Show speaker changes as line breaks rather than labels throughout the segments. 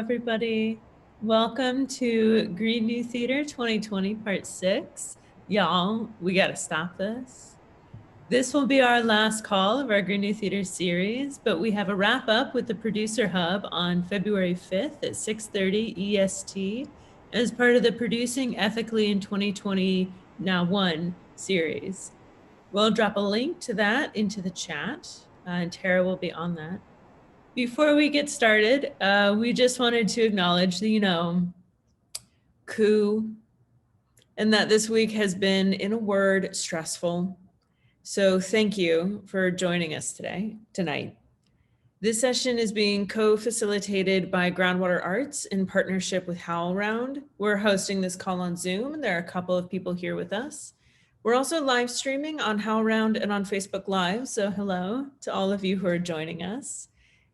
everybody. Welcome to Green New Theater 2020 Part 6. Y'all, we gotta stop this. This will be our last call of our Green New Theater series, but we have a wrap up with the Producer Hub on February 5th at 6:30 EST as part of the Producing Ethically in 2020 Now One series. We'll drop a link to that into the chat, and Tara will be on that. Before we get started, we just wanted to acknowledge the, coup, and that this week has been, in a word, stressful. So thank you for joining us tonight. This session is being co-facilitated by Groundwater Arts in partnership with HowlRound. We're hosting this call on Zoom, and there are a couple of people here with us. We're also live streaming on HowlRound and on Facebook Live, so hello to all of you who are joining us.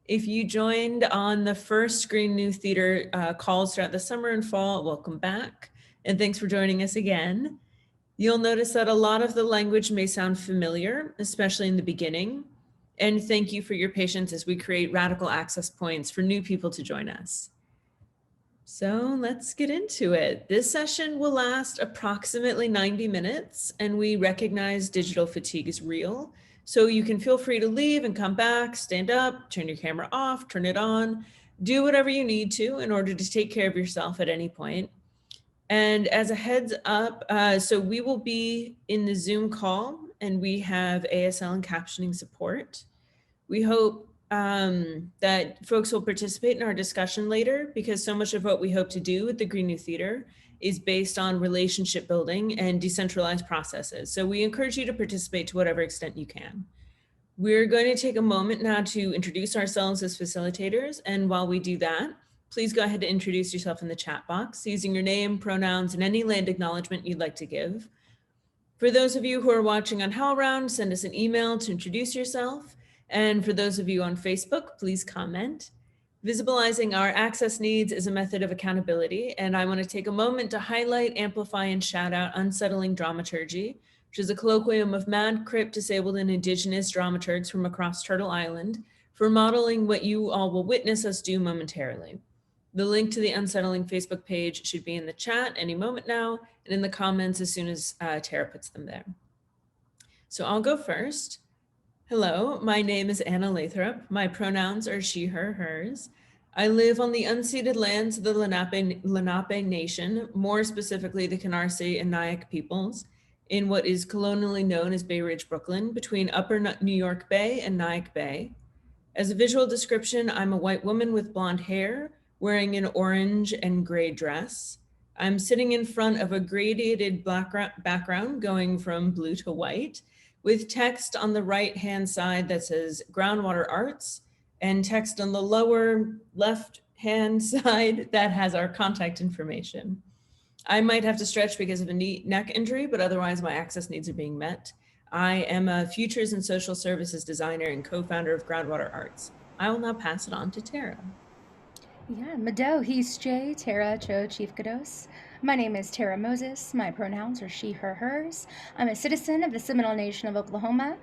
If you joined on the first Green New Theater calls throughout the summer and fall, welcome back. And thanks for joining us again. You'll notice that a lot of the language may sound familiar, especially in the beginning. And thank you for your patience as we create radical access points for new people to join us. So let's get into it. This session will last approximately 90 minutes, and we recognize digital fatigue is real. So you can feel free to leave and come back, stand up, turn your camera off, turn it on, do whatever you need to in order to take care of yourself at any point. And as a heads up, so we will be in the Zoom call and we have ASL and captioning support. We hope that folks will participate in our discussion later, because so much of what we hope to do with the Green New Theater is based on relationship building and decentralized processes. So we encourage you to participate to whatever extent you can. We're going to take a moment now to introduce ourselves as facilitators. And while we do that, please go ahead and introduce yourself in the chat box using your name, pronouns, and any land acknowledgement you'd like to give. For those of you who are watching on HowlRound, send us an email to introduce yourself. And for those of you on Facebook, please comment. Visibilizing our access needs is a method of accountability, and I want to take a moment to highlight, amplify, and shout out Unsettling Dramaturgy, which is a colloquium of Mad, Crip, disabled, and Indigenous dramaturgs from across Turtle Island for modeling what you all will witness us do momentarily. The link to the Unsettling Facebook page should be in the chat any moment now, and in the comments as soon as Tara puts them there. So I'll go first. Hello, my name is Anna Lathrop. My pronouns are she, her, hers. I live on the unceded lands of the Lenape Nation, more specifically the Canarsie and Nyack peoples, in what is colonially known as Bay Ridge, Brooklyn, between Upper New York Bay and Nyack Bay. As a visual description, I'm a white woman with blonde hair, wearing an orange and gray dress. I'm sitting in front of a gradiated black background going from blue to white, with text on the right-hand side that says Groundwater Arts, and text on the lower left-hand side that has our contact information. I might have to stretch because of a neck injury, but otherwise my access needs are being met. I am a futures and social services designer and co-founder of Groundwater Arts. I will now pass it on to Tara.
Yeah, Mado, he's Jay, Tara, Cho, Chief Kados. My name is Tara Moses. My pronouns are she, her, hers. I'm a citizen of the Seminole Nation of Oklahoma.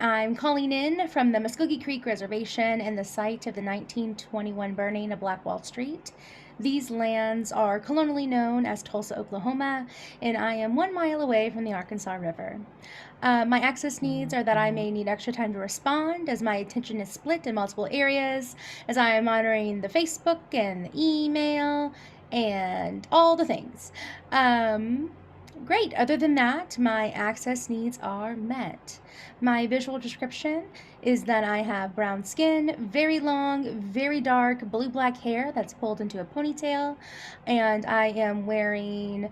I'm calling in from the Muskogee Creek Reservation and the site of the 1921 burning of Black Wall Street. These lands are colonially known as Tulsa, Oklahoma, and I am 1 mile away from the Arkansas River. My access needs are that I may need extra time to respond, as my attention is split in multiple areas, as I am monitoring the Facebook and the email and all the things. Great. Other than that, my access needs are met. My visual description is that I have brown skin, very long, very dark, blue-black hair that's pulled into a ponytail, and I am wearing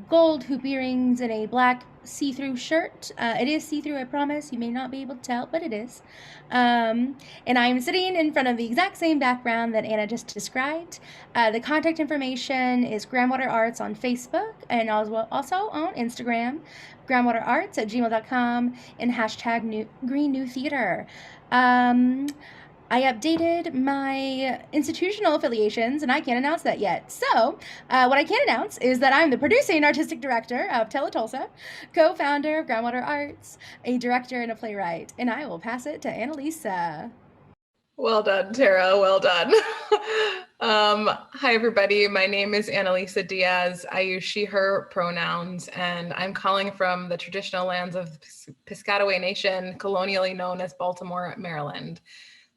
gold hoop earrings and a black see-through shirt. It is see-through, I promise. You may not be able to tell, but it is. And I'm sitting in front of the exact same background that Anna just described. The contact information is Groundwater Arts on Facebook and also on Instagram, groundwaterarts@gmail.com, and hashtag Green New Theater. I updated my institutional affiliations, and I can't announce that yet. So what I can announce is that I'm the producing artistic director of Teletulsa, co-founder of Groundwater Arts, a director and a playwright, and I will pass it to Annalisa.
Well done, Tara. Well done. Hi, everybody. My name is Annalisa Diaz. I use she, her pronouns, and I'm calling from the traditional lands of Piscataway Nation, colonially known as Baltimore, Maryland,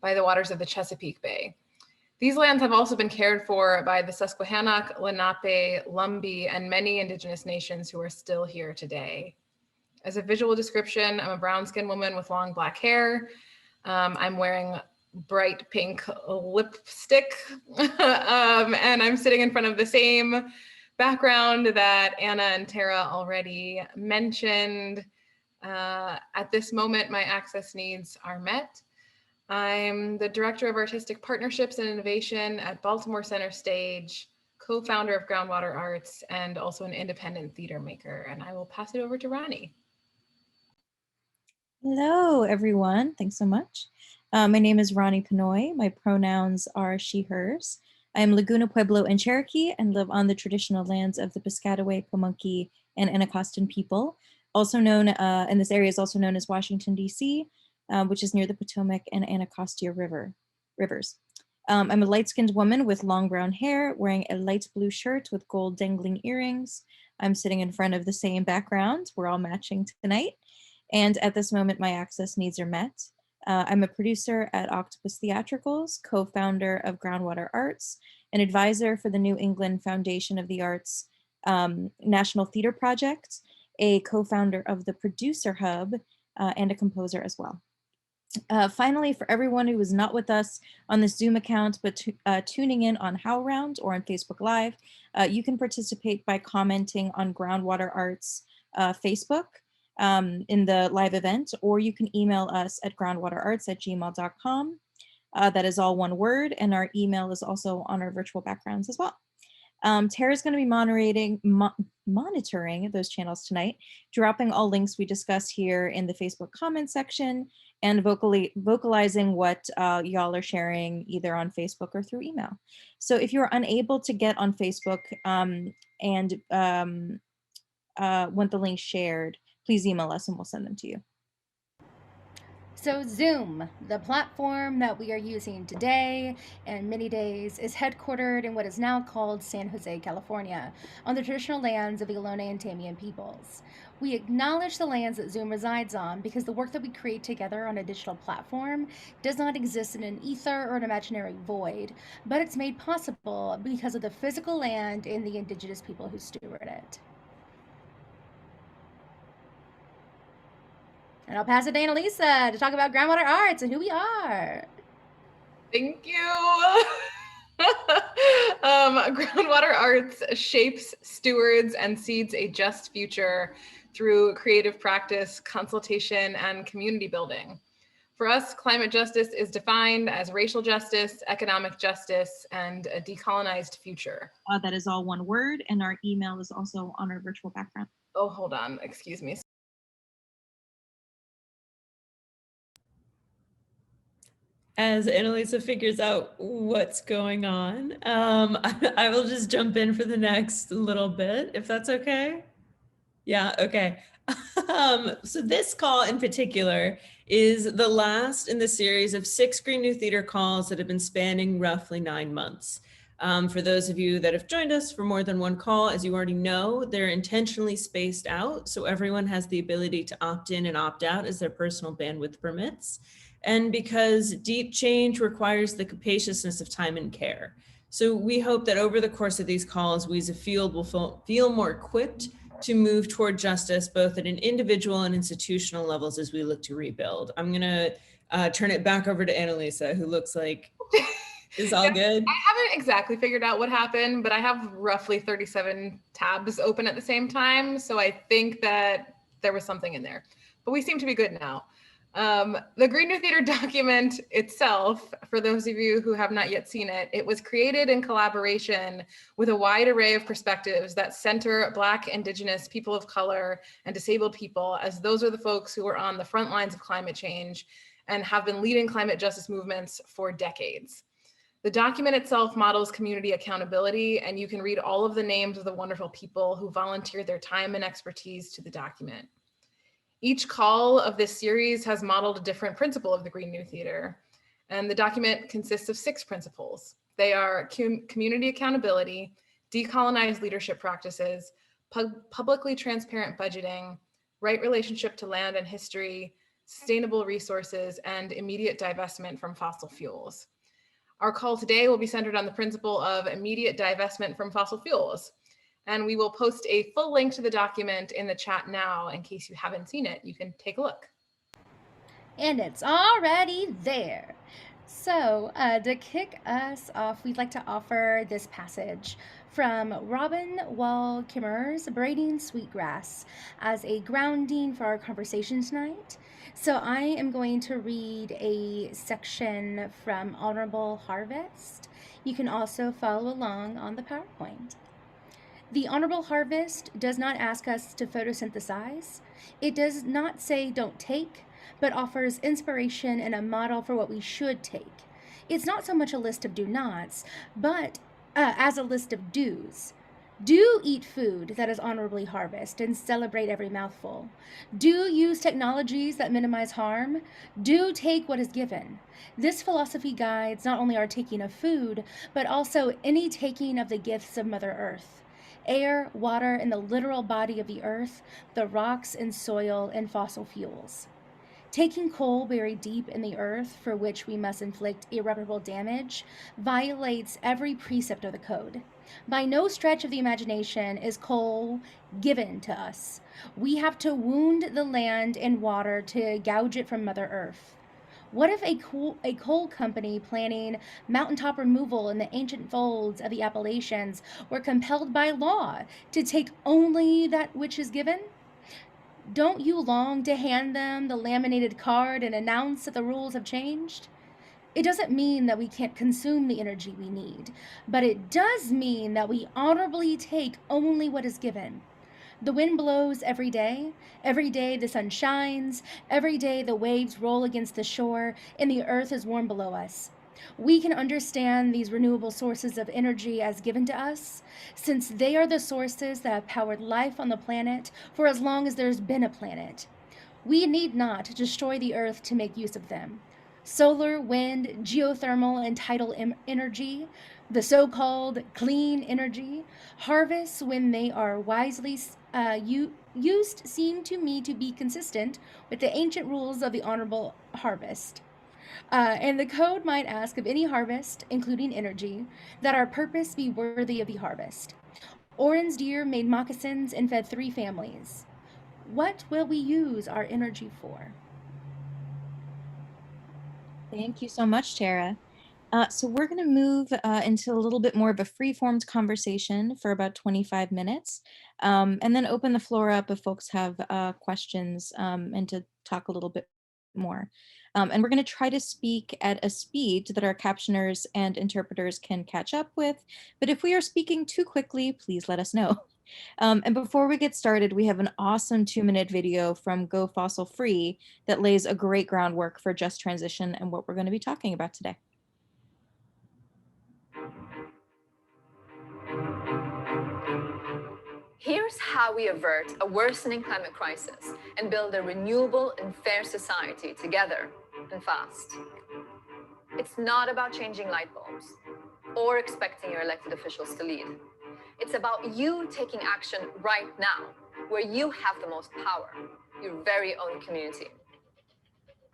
by the waters of the Chesapeake Bay. These lands have also been cared for by the Susquehannock, Lenape, Lumbee, and many indigenous nations who are still here today. As a visual description, I'm a brown-skinned woman with long black hair. I'm wearing bright pink lipstick, and I'm sitting in front of the same background that Anna and Tara already mentioned. At this moment, my access needs are met. I'm the Director of Artistic Partnerships and Innovation at Baltimore Center Stage, co-founder of Groundwater Arts, and also an independent theater maker. And I will pass it over to Ronnie.
Hello, everyone. Thanks so much. My name is Ronnie Pinoy. My pronouns are she, hers. I am Laguna Pueblo and Cherokee and live on the traditional lands of the Piscataway, Pamunkey, and Anacostan people. Also known, and this area is also known as Washington, D.C., which is near the Potomac and Anacostia rivers. I'm a light-skinned woman with long brown hair, wearing a light blue shirt with gold dangling earrings. I'm sitting in front of the same background. We're all matching tonight. And at this moment, my access needs are met. I'm a producer at Octopus Theatricals, co-founder of Groundwater Arts, an advisor for the New England Foundation of the Arts National Theater Project, a co-founder of the Producer Hub, and a composer as well. Finally, for everyone who is not with us on the Zoom account, but tuning in on HowlRound or on Facebook Live, you can participate by commenting on Groundwater Arts Facebook in the live event, or you can email us at groundwaterarts@gmail.com. That is all one word, and our email is also on our virtual backgrounds as well. Tara's going to be monitoring those channels tonight, dropping all links we discuss here in the Facebook comment section, and vocalizing what y'all are sharing either on Facebook or through email. So if you're unable to get on Facebook and want the link shared, please email us and we'll send them to you.
So Zoom, the platform that we are using today and many days, is headquartered in what is now called San Jose, California, on the traditional lands of the Ohlone and Tamian peoples. We acknowledge the lands that Zoom resides on because the work that we create together on a digital platform does not exist in an ether or an imaginary void, but it's made possible because of the physical land and the indigenous people who steward it. And I'll pass it to Annalisa to talk about Groundwater Arts and who we are.
Thank you. Groundwater Arts shapes, stewards, and seeds a just future through creative practice, consultation, and community building. For us, climate justice is defined as racial justice, economic justice, and a decolonized future.
That is all one word, and our email is also on our virtual background.
Oh, hold on, excuse me.
As Annalisa figures out what's going on, I will just jump in for the next little bit, if that's okay. Yeah, okay. So this call in particular is the last in the series of 6 Green New Theater calls that have been spanning roughly 9 months. For those of you that have joined us for more than one call, as you already know, they're intentionally spaced out, so everyone has the ability to opt in and opt out as their personal bandwidth permits. And because deep change requires the capaciousness of time and care. So we hope that over the course of these calls, we as a field will feel more equipped to move toward justice, both at an individual and institutional levels as we look to rebuild. I'm gonna turn it back over to Annalisa, who looks like is all good.
I haven't exactly figured out what happened, but I have roughly 37 tabs open at the same time. So I think that there was something in there, but we seem to be good now. The Green New Theater document itself, for those of you who have not yet seen it, it was created in collaboration with a wide array of perspectives that center Black, Indigenous, people of color, and disabled people, as those are the folks who are on the front lines of climate change and have been leading climate justice movements for decades. The document itself models community accountability, and you can read all of the names of the wonderful people who volunteered their time and expertise to the document. Each call of this series has modeled a different principle of the Green New Theater. And the document consists of 6 principles. They are community accountability, decolonized leadership practices, publicly transparent budgeting, right relationship to land and history, sustainable resources, and immediate divestment from fossil fuels. Our call today will be centered on the principle of immediate divestment from fossil fuels. And we will post a full link to the document in the chat now. In case you haven't seen it, you can take a look.
And it's already there. So, to kick us off, we'd like to offer this passage from Robin Wall Kimmerer's Braiding Sweetgrass as a grounding for our conversation tonight. So, I am going to read a section from Honorable Harvest. You can also follow along on the PowerPoint. The Honorable Harvest does not ask us to photosynthesize. It does not say don't take, but offers inspiration and a model for what we should take. It's not so much a list of do nots, but as a list of do's. Do eat food that is honorably harvested and celebrate every mouthful. Do use technologies that minimize harm. Do take what is given. This philosophy guides not only our taking of food, but also any taking of the gifts of Mother Earth. Air, water, and the literal body of the earth, the rocks and soil and fossil fuels. Taking coal buried deep in the earth, for which we must inflict irreparable damage, violates every precept of the code. By no stretch of the imagination is coal given to us. We have to wound the land and water to gouge it from Mother Earth. What if a coal company planning mountaintop removal in the ancient folds of the Appalachians were compelled by law to take only that which is given? Don't you long to hand them the laminated card and announce that the rules have changed? It doesn't mean that we can't consume the energy we need, but it does mean that we honorably take only what is given. The wind blows every day the sun shines, every day the waves roll against the shore, and the earth is warm below us. We can understand these renewable sources of energy as given to us, since they are the sources that have powered life on the planet for as long as there's been a planet. We need not destroy the earth to make use of them. Solar, wind, geothermal, and tidal energy, the so-called clean energy, harvests when they are wisely used seem to me to be consistent with the ancient rules of the honorable harvest. And the code might ask of any harvest, including energy, that our purpose be worthy of the harvest. Oren's deer made moccasins and fed 3 families. What will we use our energy for?
Thank you so much, Tara. So we're going to move into a little bit more of a free-formed conversation for about 25 minutes, and then open the floor up if folks have questions and to talk a little bit more. And we're going to try to speak at a speed that our captioners and interpreters can catch up with. But if we are speaking too quickly, please let us know. And before we get started, we have an awesome 2-minute video from Go Fossil Free that lays a great groundwork for just transition and what we're going to be talking about today.
Here's how we avert a worsening climate crisis and build a renewable and fair society together and fast. It's not about changing light bulbs or expecting your elected officials to lead. It's about you taking action right now, where you have the most power, your very own community.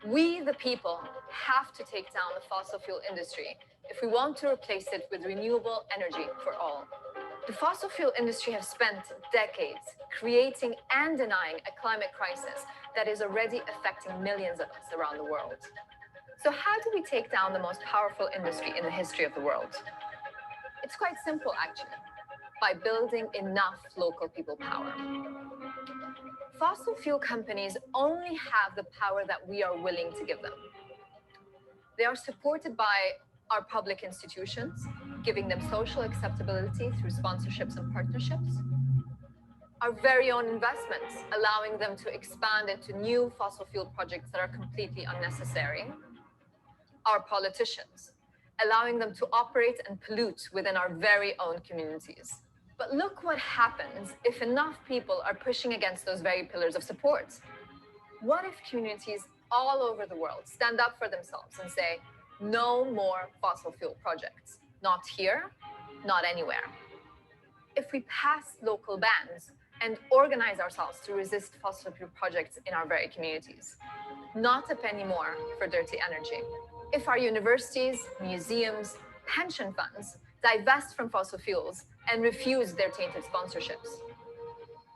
We, the people, have to take down the fossil fuel industry if we want to replace it with renewable energy for all. The fossil fuel industry has spent decades creating and denying a climate crisis that is already affecting millions of us around the world. So how do we take down the most powerful industry in the history of the world? It's quite simple, actually, by building enough local people power. Fossil fuel companies only have the power that we are willing to give them. They are supported by our public institutions, giving them social acceptability through sponsorships and partnerships. Our very own investments, allowing them to expand into new fossil fuel projects that are completely unnecessary. Our politicians, allowing them to operate and pollute within our very own communities. But look what happens if enough people are pushing against those very pillars of support. What if communities all over the world stand up for themselves and say, No more fossil fuel projects. Not here, not anywhere. If we pass local bans and organize ourselves to resist fossil fuel projects in our very communities. Not a penny more for dirty energy. If our universities, museums, pension funds divest from fossil fuels and refuse their tainted sponsorships.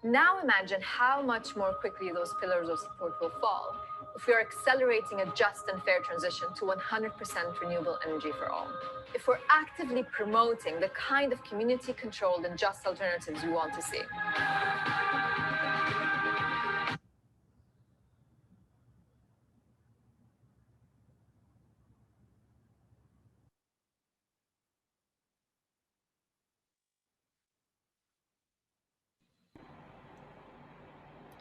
Now imagine how much more quickly those pillars of support will fall if we are accelerating a just and fair transition to 100% renewable energy for all. If we're actively promoting the kind of community-controlled and just alternatives we want to see.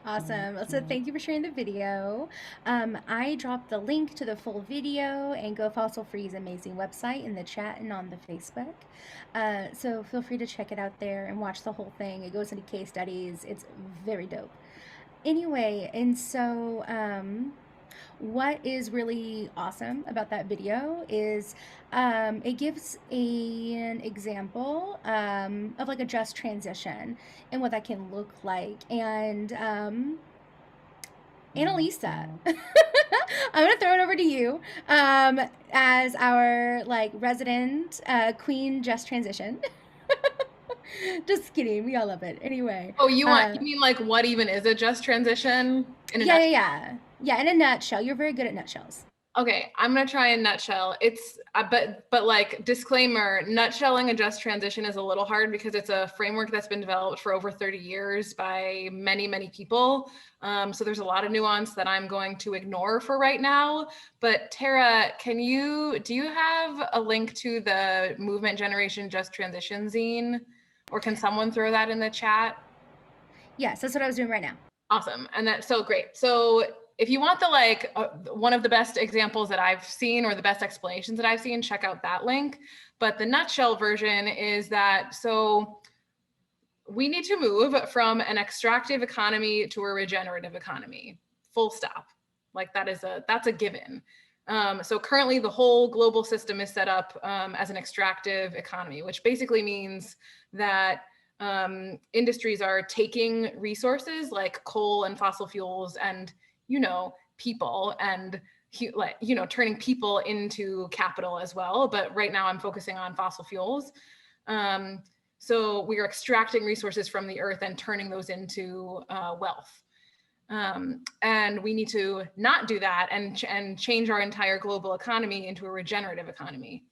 Awesome. So thank you for sharing the video. I dropped the link to the full video and Go Fossil Free's amazing website in the chat and on the Facebook. So feel free to check it out there and watch the whole thing. It goes into case studies. It's very dope. Anyway, and so what is really awesome about that video is it gives an example of like a just transition and what that can look like. And Annalisa, I'm gonna throw it over to you as our like resident queen just transition. Just kidding, we all love it. Anyway.
Oh, you mean like what even is a just transition?
Yeah, in a nutshell. You're very good at nutshells.
Okay, I'm gonna try and nutshell. It's but like disclaimer, nutshelling a just transition is a little hard because it's a framework that's been developed for over 30 years by many people. So there's a lot of nuance that I'm going to ignore for right now. But Tara, do you have a link to the Movement Generation Just Transition zine, or can someone throw that in the chat?
Yes, that's what I was doing right now.
Awesome, and that's so great. So if you want the one of the best examples that I've seen or the best explanations that I've seen, check out that link. But the nutshell version is that, so we need to move from an extractive economy to a regenerative economy, full stop. Like that's a given. So currently the whole global system is set up as an extractive economy, which basically means that industries are taking resources like coal and fossil fuels and people and turning people into capital as well. But right now I'm focusing on fossil fuels. So we are extracting resources from the earth and turning those into wealth. And we need to not do that and change our entire global economy into a regenerative economy.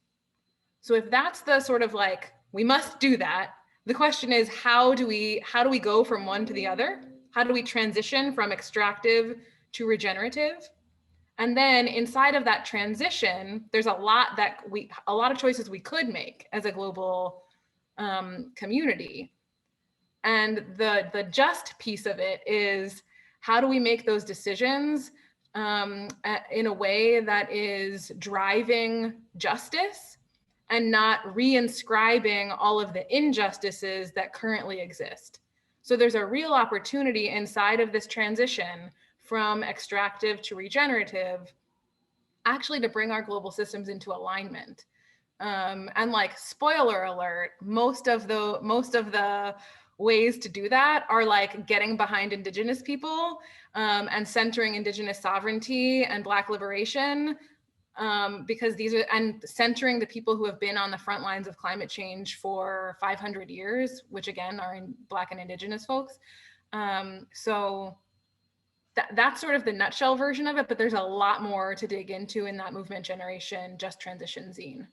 So if that's the sort of like, we must do that, the question is, how do we go from one to the other? How do we transition from extractive to regenerative? And then inside of that transition, there's a lot of choices we could make as a global community. And the just piece of it is, how do we make those decisions in a way that is driving justice and not reinscribing all of the injustices that currently exist? So there's a real opportunity inside of this transition from extractive to regenerative, actually to bring our global systems into alignment. And like, spoiler alert, most of the ways to do that are like getting behind Indigenous people and centering Indigenous sovereignty and Black liberation, because and centering the people who have been on the front lines of climate change for 500 years, which again are Black and Indigenous folks. So that's sort of the nutshell version of it, but there's a lot more to dig into in that Movement Generation Just Transition zine.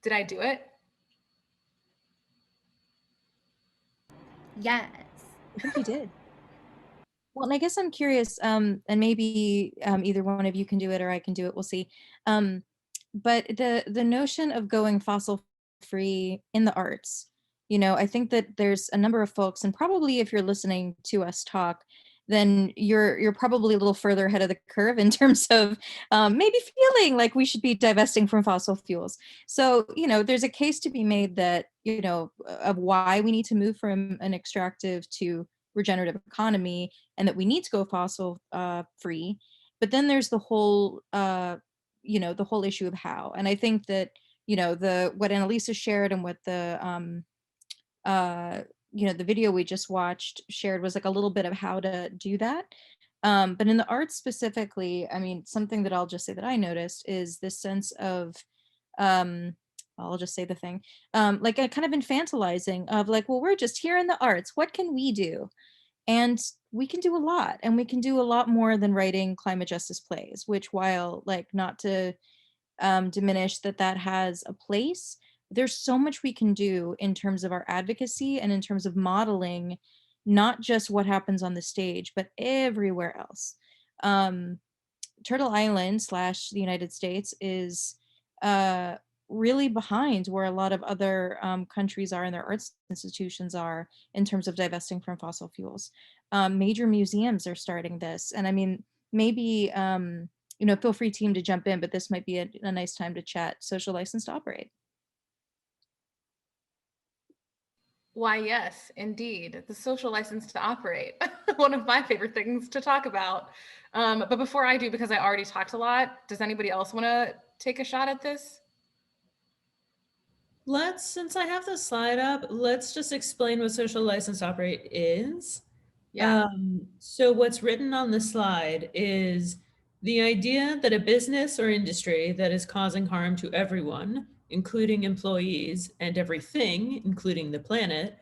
Did I do it?
Yes.
I think you did. Well, and I guess I'm curious, and maybe either one of you can do it or I can do it, we'll see. But the notion of going fossil free in the arts, I think that there's a number of folks, and probably if you're listening to us talk, then you're probably a little further ahead of the curve in terms of maybe feeling like we should be divesting from fossil fuels. So, there's a case to be made that, of why we need to move from an extractive to regenerative economy, and that we need to go fossil free. But then there's the whole, the whole issue of how. And I think that, what Annalisa shared and what the video we just watched shared was like a little bit of how to do that. But in the arts specifically, I mean, something that I'll just say that I noticed is this sense of, I'll just say the thing, like a kind of infantilizing of like, well, we're just here in the arts. What can we do? And we can do a lot, and we can do a lot more than writing climate justice plays, which, while like not to diminish that has a place, there's so much we can do in terms of our advocacy and in terms of modeling not just what happens on the stage, but everywhere else. Turtle Island / the United States is really behind where a lot of other countries are and their arts institutions are in terms of divesting from fossil fuels. Major museums are starting this. And I mean, maybe, feel free, team, to jump in, but this might be a nice time to chat social license to operate.
Why, yes, indeed. The social license to operate. One of my favorite things to talk about. But before I do, because I already talked a lot, does anybody else want to take a shot at this?
Since I have the slide up, let's just explain what social license to operate is.
Yeah.
So what's written on the slide is the idea that a business or industry that is causing harm to everyone, including employees, and everything, including the planet,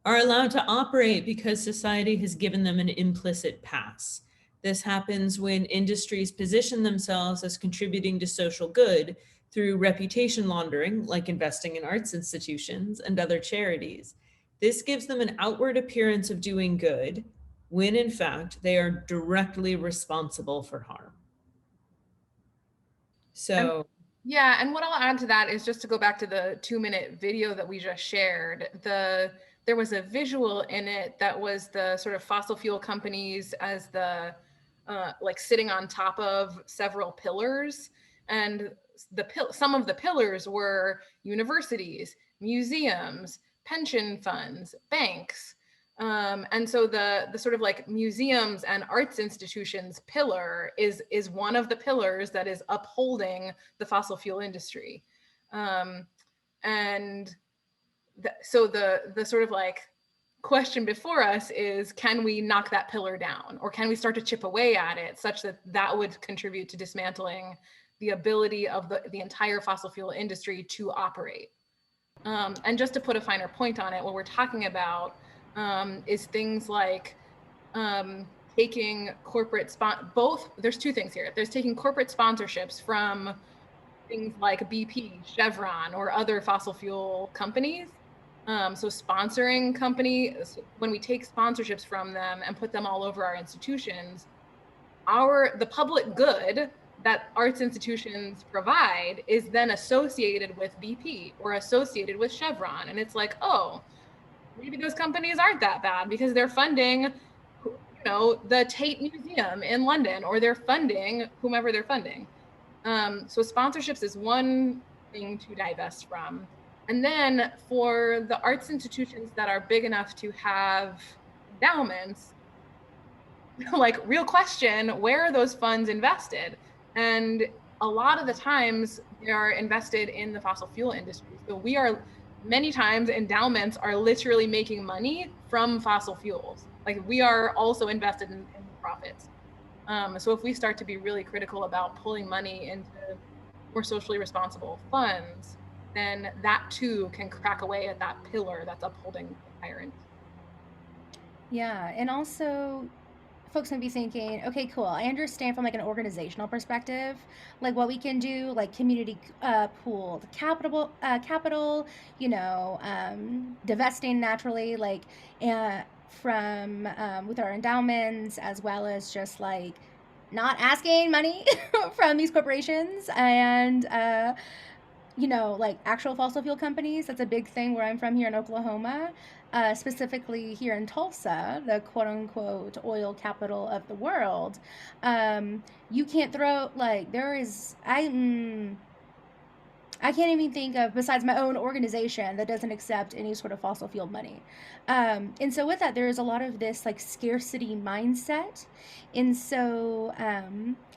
are allowed to operate because society has given them an implicit pass. This happens when industries position themselves as contributing to social good through reputation laundering, like investing in arts institutions and other charities. This gives them an outward appearance of doing good, when in fact they are directly responsible for harm. So,
yeah, and what I'll add to that is just to go back to the 2-minute video that we just shared. There was a visual in it that was the sort of fossil fuel companies as the like sitting on top of several pillars, and some of the pillars were universities, museums, pension funds, banks. And so the sort of like museums and arts institutions pillar is one of the pillars that is upholding the fossil fuel industry. And so the sort of like question before us is, can we knock that pillar down, or can we start to chip away at it such that that would contribute to dismantling the ability of the entire fossil fuel industry to operate? And just to put a finer point on it, what we're talking about is things like taking corporate there's two things here. There's taking corporate sponsorships from things like BP, Chevron, or other fossil fuel companies. So sponsoring companies, when we take sponsorships from them and put them all over our institutions, the public good that arts institutions provide is then associated with BP or associated with Chevron. And it's like, oh, maybe those companies aren't that bad because they're funding, the Tate Museum in London, or they're funding whomever they're funding. So sponsorships is one thing to divest from. And then for the arts institutions that are big enough to have endowments, like, real question, where are those funds invested? And a lot of the times they are invested in the fossil fuel industry. So many times endowments are literally making money from fossil fuels. Like, we are also invested in the profits. So if we start to be really critical about pulling money into more socially responsible funds, then that too can crack away at that pillar that's upholding the entire industry.
Yeah, and also folks might be thinking, okay, cool. I understand from like an organizational perspective, like what we can do, like community pooled capital, divesting naturally, like from with our endowments, as well as just like not asking money from these corporations and like actual fossil fuel companies. That's a big thing where I'm from here in Oklahoma, specifically here in Tulsa, the quote unquote oil capital of the world. You can't throw, like, I I can't even think of, besides my own organization, that doesn't accept any sort of fossil fuel money. And so with that, there is a lot of this like scarcity mindset. And so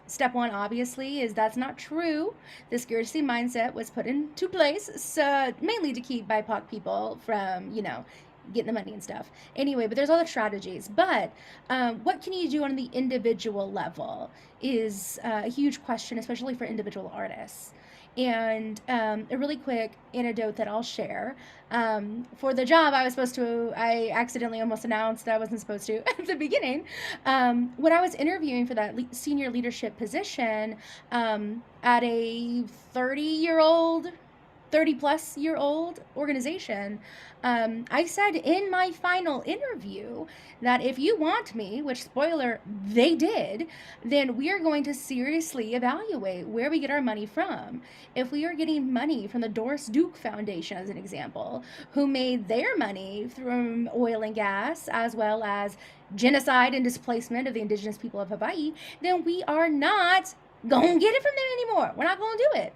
step one, obviously, is that's not true. The scarcity mindset was put into place so mainly to keep BIPOC people from, getting the money and stuff. Anyway, but there's other strategies. But what can you do on the individual level is a huge question, especially for individual artists. And a really quick anecdote that I'll share. For the job, I accidentally almost announced that I wasn't supposed to at the beginning. When I was interviewing for that senior leadership position at a 30-plus-year-old organization, I said in my final interview that if you want me, which spoiler, they did, then we are going to seriously evaluate where we get our money from. If we are getting money from the Doris Duke Foundation, as an example, who made their money from oil and gas, as well as genocide and displacement of the indigenous people of Hawaii, then we are not gonna get it from them anymore. We're not gonna do it.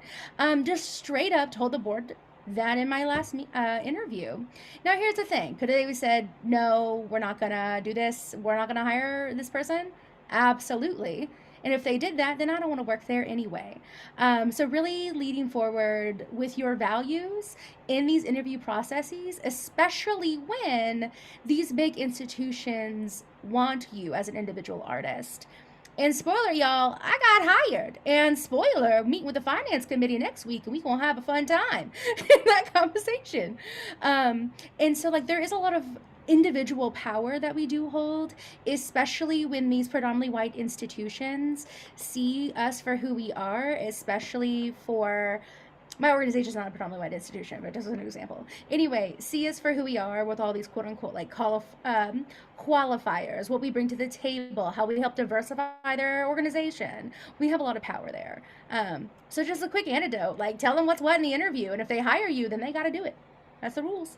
Just straight up told the board that in my last interview. Now here's the thing: could they have said, "No, we're not gonna do this. We're not gonna hire this person"? Absolutely. And if they did that, then I don't want to work there anyway. So really leading forward with your values in these interview processes, especially when these big institutions want you as an individual artist. And spoiler, y'all, I got hired. And spoiler, meeting with the finance committee next week, and we gonna have a fun time in that conversation. And so, like, there is a lot of individual power that we do hold, especially when these predominantly white institutions see us for who we are, especially for my organization is not a predominantly white institution, but just as an example. Anyway, see us for who we are with all these quote unquote like qualifiers, what we bring to the table, how we help diversify their organization. We have a lot of power there. So just a quick anecdote, like tell them what's what in the interview, and if they hire you, then they got to do it. That's the rules.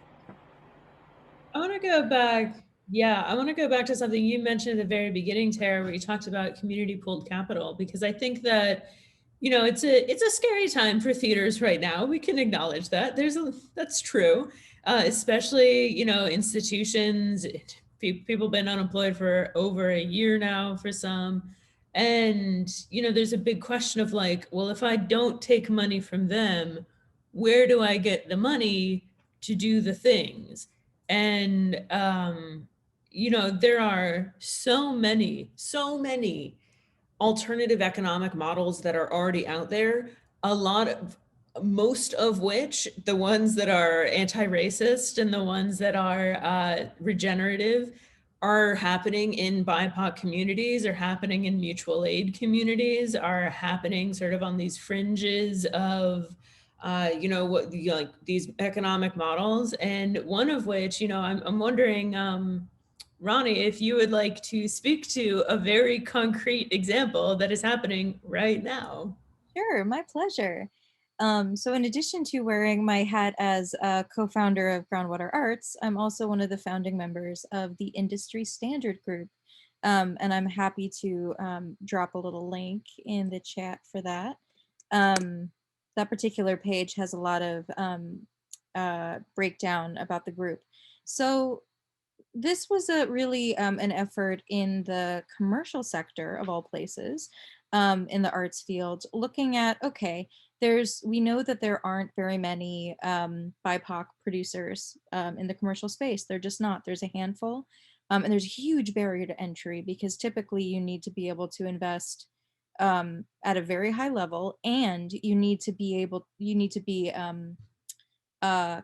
I want to go back. Yeah, I want to go back to something you mentioned at the very beginning, Tara, where you talked about community pooled capital, because I think that, it's a scary time for theaters right now. We can acknowledge that. That's true, especially, institutions. People been unemployed for over a year now for some. And, there's a big question of like, well, if I don't take money from them, where do I get the money to do the things? And there are so many alternative economic models that are already out there, most of which, the ones that are anti-racist and the ones that are regenerative, are happening in BIPOC communities, are happening in mutual aid communities, are happening sort of on these fringes of like these economic models. And one of which, I'm wondering, Ronnie, if you would like to speak to a very concrete example that is happening right now.
Sure, my pleasure. So in addition to wearing my hat as a co-founder of Groundwater Arts, I'm also one of the founding members of the Industry Standard Group. And I'm happy to drop a little link in the chat for that. That particular page has a lot of breakdown about the group. So this was a really an effort in the commercial sector of all places, in the arts field, looking at, okay, we know that there aren't very many BIPOC producers in the commercial space. They're just not. There's a handful, and there's a huge barrier to entry because typically you need to be able to invest at a very high level, and you need to be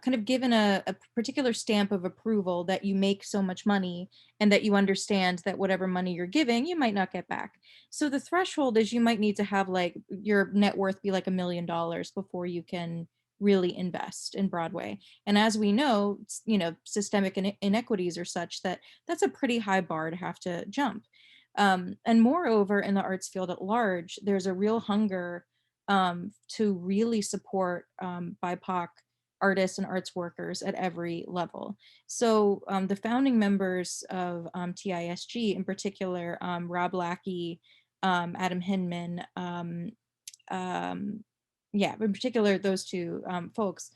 kind of given a particular stamp of approval that you make so much money and that you understand that whatever money you're giving, you might not get back. So the threshold is you might need to have like your net worth be like $1 million before you can really invest in Broadway. And as we know, systemic inequities are such that that's a pretty high bar to have to jump. And moreover, in the arts field at large, there's a real hunger to really support BIPOC artists and arts workers at every level. So the founding members of TISG, in particular, Rob Lackey, Adam Hinman, yeah, in particular, those two folks,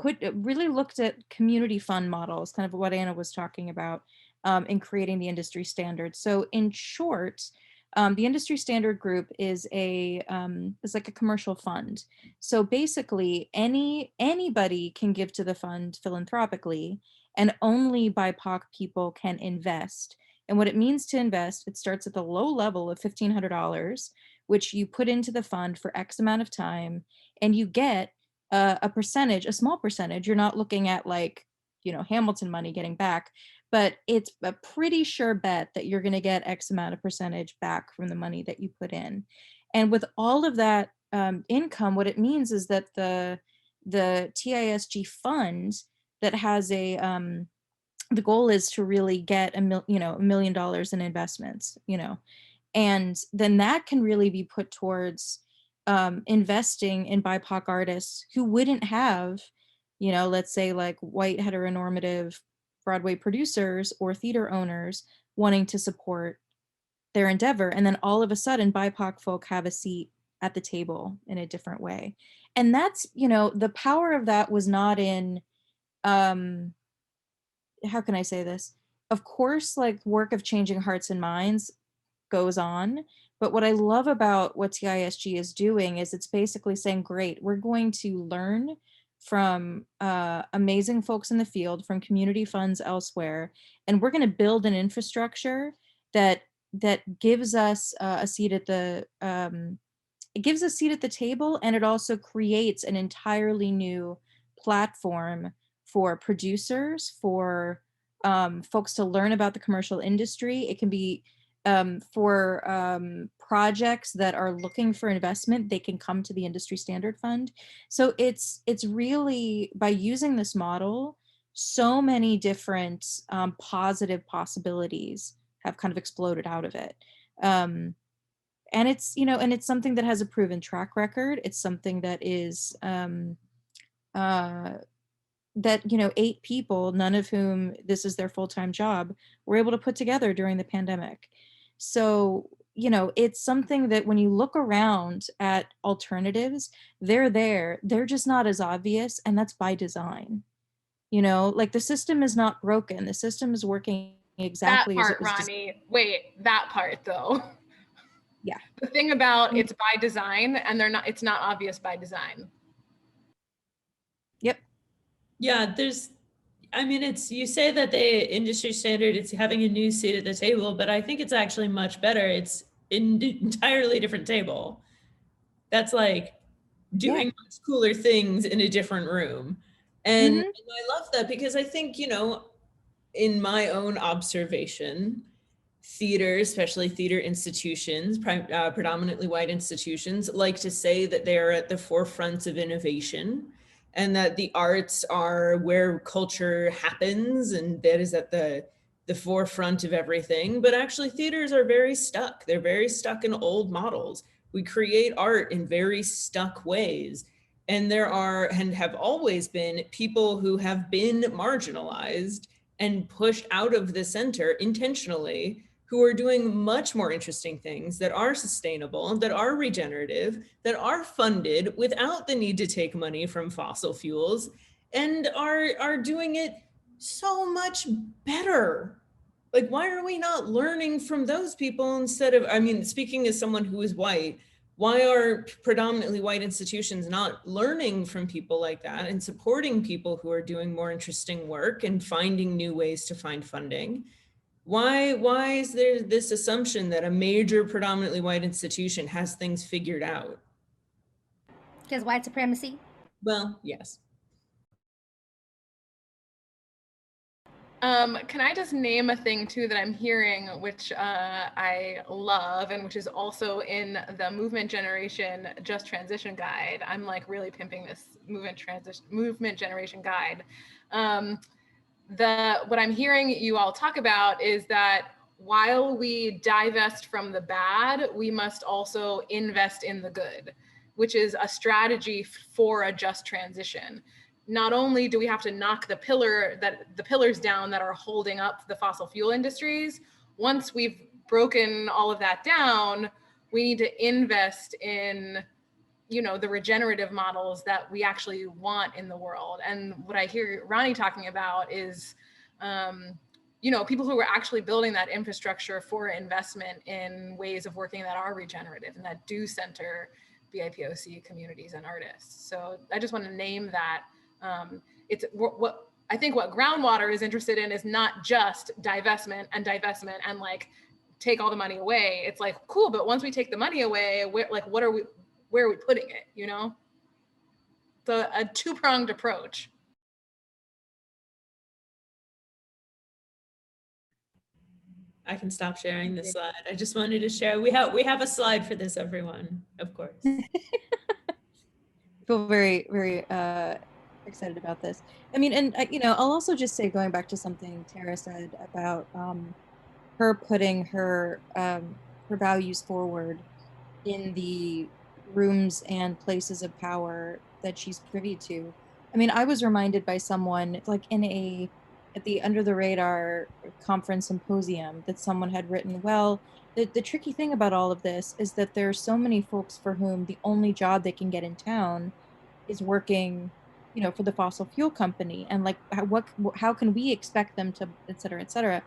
really looked at community fund models, kind of what Anna was talking about, in creating the industry standard. So in short, the industry standard group is like a commercial fund. So basically, anybody can give to the fund philanthropically, and only BIPOC people can invest. And what it means to invest, it starts at the low level of $1,500, which you put into the fund for X amount of time, and you get a percentage, a small percentage. You're not looking at like, Hamilton money getting back, but it's a pretty sure bet that you're going to get X amount of percentage back from the money that you put in. And with all of that income, what it means is that the TISG fund that has the goal is to really get $1 million in investments, and then that can really be put towards investing in BIPOC artists who wouldn't have, let's say like white heteronormative Broadway producers or theater owners wanting to support their endeavor. And then all of a sudden, BIPOC folk have a seat at the table in a different way. And that's, the power of that was not in, how can I say this? Of course, like work of changing hearts and minds goes on. But what I love about what TISG is doing is it's basically saying, great, we're going to learn from amazing folks in the field, from community funds elsewhere, and we're going to build an infrastructure that gives us a seat at the it gives a seat at the table, and it also creates an entirely new platform for producers, for folks to learn about the commercial industry. It can be for projects that are looking for investment, they can come to the Industry Standard Fund. So it's really, by using this model, so many different positive possibilities have kind of exploded out of it. And it's, and it's something that has a proven track record. It's something that is that 8 people, none of whom this is their full-time job, were able to put together during the pandemic. So it's something that when you look around at alternatives, they're just not as obvious, and that's by design. Like the system is not broken, the system is working exactly as it was
Ronnie, wait, that part though.
Yeah.
The thing about it's by design, and it's not obvious by design.
Yep.
Yeah, you say that the industry standard, it's having a new seat at the table, but I think it's actually much better. It's an entirely different table. That's like doing much cooler things in a different room. And I love that, because I think, in my own observation, theater, especially theater institutions, predominantly white institutions, like to say that they are at the forefront of innovation, and that the arts are where culture happens, and that is at the forefront of everything. But actually, theaters are very stuck. They're very stuck in old models. We create art in very stuck ways. And there are, and have always been, people who have been marginalized and pushed out of the center intentionally, who are doing much more interesting things that are sustainable, that are regenerative, that are funded without the need to take money from fossil fuels, and are doing it so much better. Like, why are we not learning from those people instead of, speaking as someone who is white, why are predominantly white institutions not learning from people like that and supporting people who are doing more interesting work and finding new ways to find funding? Why is there this assumption that a major predominantly white institution has things figured out?
Because white supremacy.
Well, yes.
Can I just name a thing too that I'm hearing, which I love, and which is also in the Movement Generation Just Transition Guide? I'm like really pimping this Movement Generation Guide. What I'm hearing you all talk about is that while we divest from the bad, we must also invest in the good, which is a strategy for a just transition. Not only do we have to knock the pillars down that are holding up the fossil fuel industries, once we've broken all of that down, we need to invest in you know, the regenerative models that we actually want in the world. And what I hear Ronnie talking about is, you know, people who are actually building that infrastructure for investment in ways of working that are regenerative and that do center BIPOC communities and artists. So I just want to name that. It's what I think what Groundwater is interested in is not just divestment and like take all the money away. It's like, cool, but once we take the money away, where are we putting it, you know? So a two-pronged approach.
I can stop sharing this slide. I just wanted to share. We have a slide for this, everyone, of course.
I feel very, very excited about this. I mean, and you know, I'll also just say, going back to something Tara said about her putting her values forward in the rooms and places of power that she's privy to. I mean, I was reminded by someone, like at the Under the Radar conference symposium, that someone had written, well, the tricky thing about all of this is that there are so many folks for whom the only job they can get in town is working, you know, for the fossil fuel company, and like how can we expect them to, et cetera, et cetera.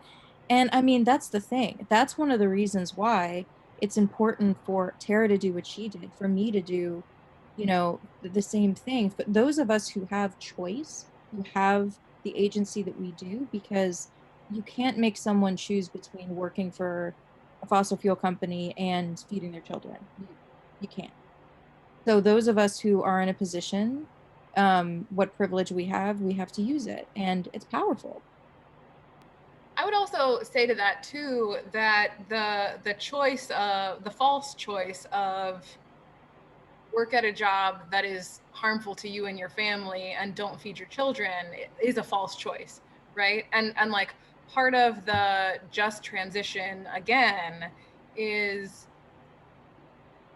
And I mean, that's the thing. That's one of the reasons why it's important for Tara to do what she did, for me to do, you know, the same thing. But those of us who have choice, who have the agency that we do, because you can't make someone choose between working for a fossil fuel company and feeding their children. You can't. So those of us who are in a position, what privilege we have to use it, and it's powerful.
I would also say to that too, that the choice of the false choice of work at a job that is harmful to you and your family and don't feed your children is a false choice, right? And like part of the just transition again is,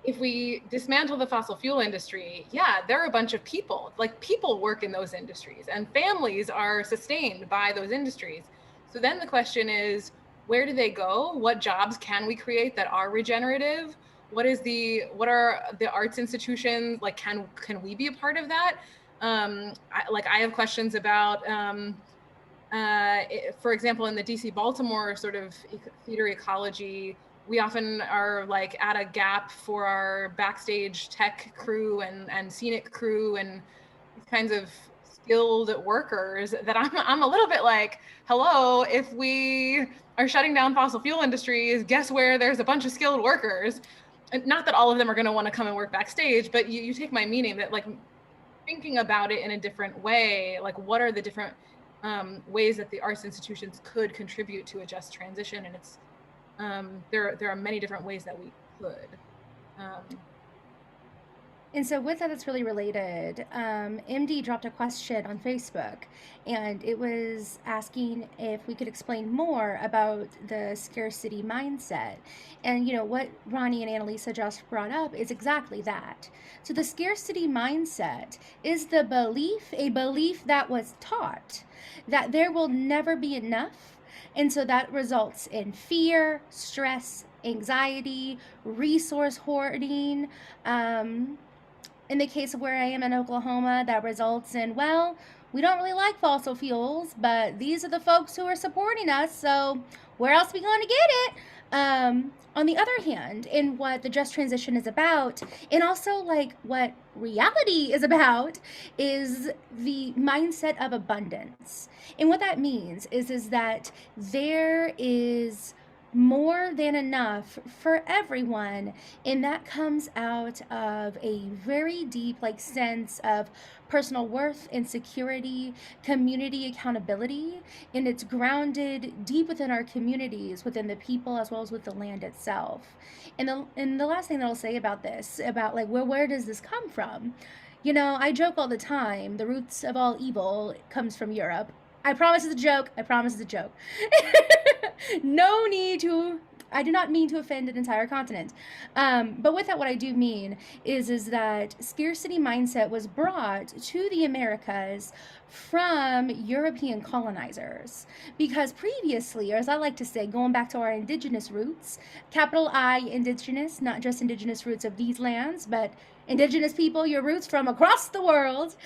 if we dismantle the fossil fuel industry, yeah, there are a bunch of people, like people work in those industries and families are sustained by those industries. So then the question is, where do they go? What jobs can we create that are regenerative? What are the arts institutions, like, can we be a part of that? I have questions about, for example, in the DC Baltimore sort of theater ecology, we often are like at a gap for our backstage tech crew and scenic crew and these kinds of skilled workers that I'm a little bit like, hello, if we are shutting down fossil fuel industries, guess where there's a bunch of skilled workers? And not that all of them are going to want to come and work backstage, but you take my meaning that, like, thinking about it in a different way, like what are the different ways that the arts institutions could contribute to a just transition? And it's there are many different ways that we could.
And so with that, it's really related. MD dropped a question on Facebook, and it was asking if we could explain more about the scarcity mindset. And you know what Ronnie and Annalisa just brought up is exactly that. So the scarcity mindset is a belief that was taught that there will never be enough. And so that results in fear, stress, anxiety, resource hoarding. In the case of where I am in Oklahoma, that results in, well, we don't really like fossil fuels, but these are the folks who are supporting us, so where else are we going to get it? On the other hand, in what the just transition is about, and also like what reality is about, is the mindset of abundance. And what that means is that there is more than enough for everyone, and that comes out of a very deep like sense of personal worth, insecurity, community accountability, and it's grounded deep within our communities, within the people, as well as with the land itself. And the last thing that I'll say about this, about like where does this come from? You know, I joke all the time, the roots of all evil comes from Europe. I promise it's a joke. I promise it's a joke. No need to. I do not mean to offend an entire continent. But with that, what I do mean is that scarcity mindset was brought to the Americas from European colonizers. Because previously, or as I like to say, going back to our indigenous roots, capital I indigenous, not just indigenous roots of these lands, but Indigenous people, your roots from across the world,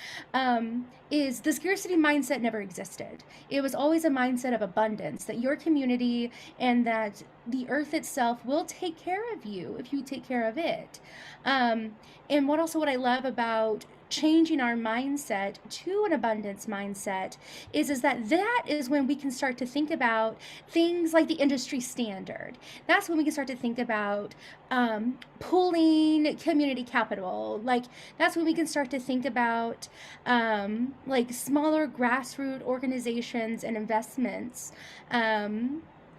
is the scarcity mindset never existed. It was always a mindset of abundance, that your community and that the earth itself will take care of you if you take care of it. And what I love about changing our mindset to an abundance mindset is that is when we can start to think about things like the industry standard. That's when we can start to think about pooling community capital. Like, that's when we can start to think about like smaller grassroots organizations and investments.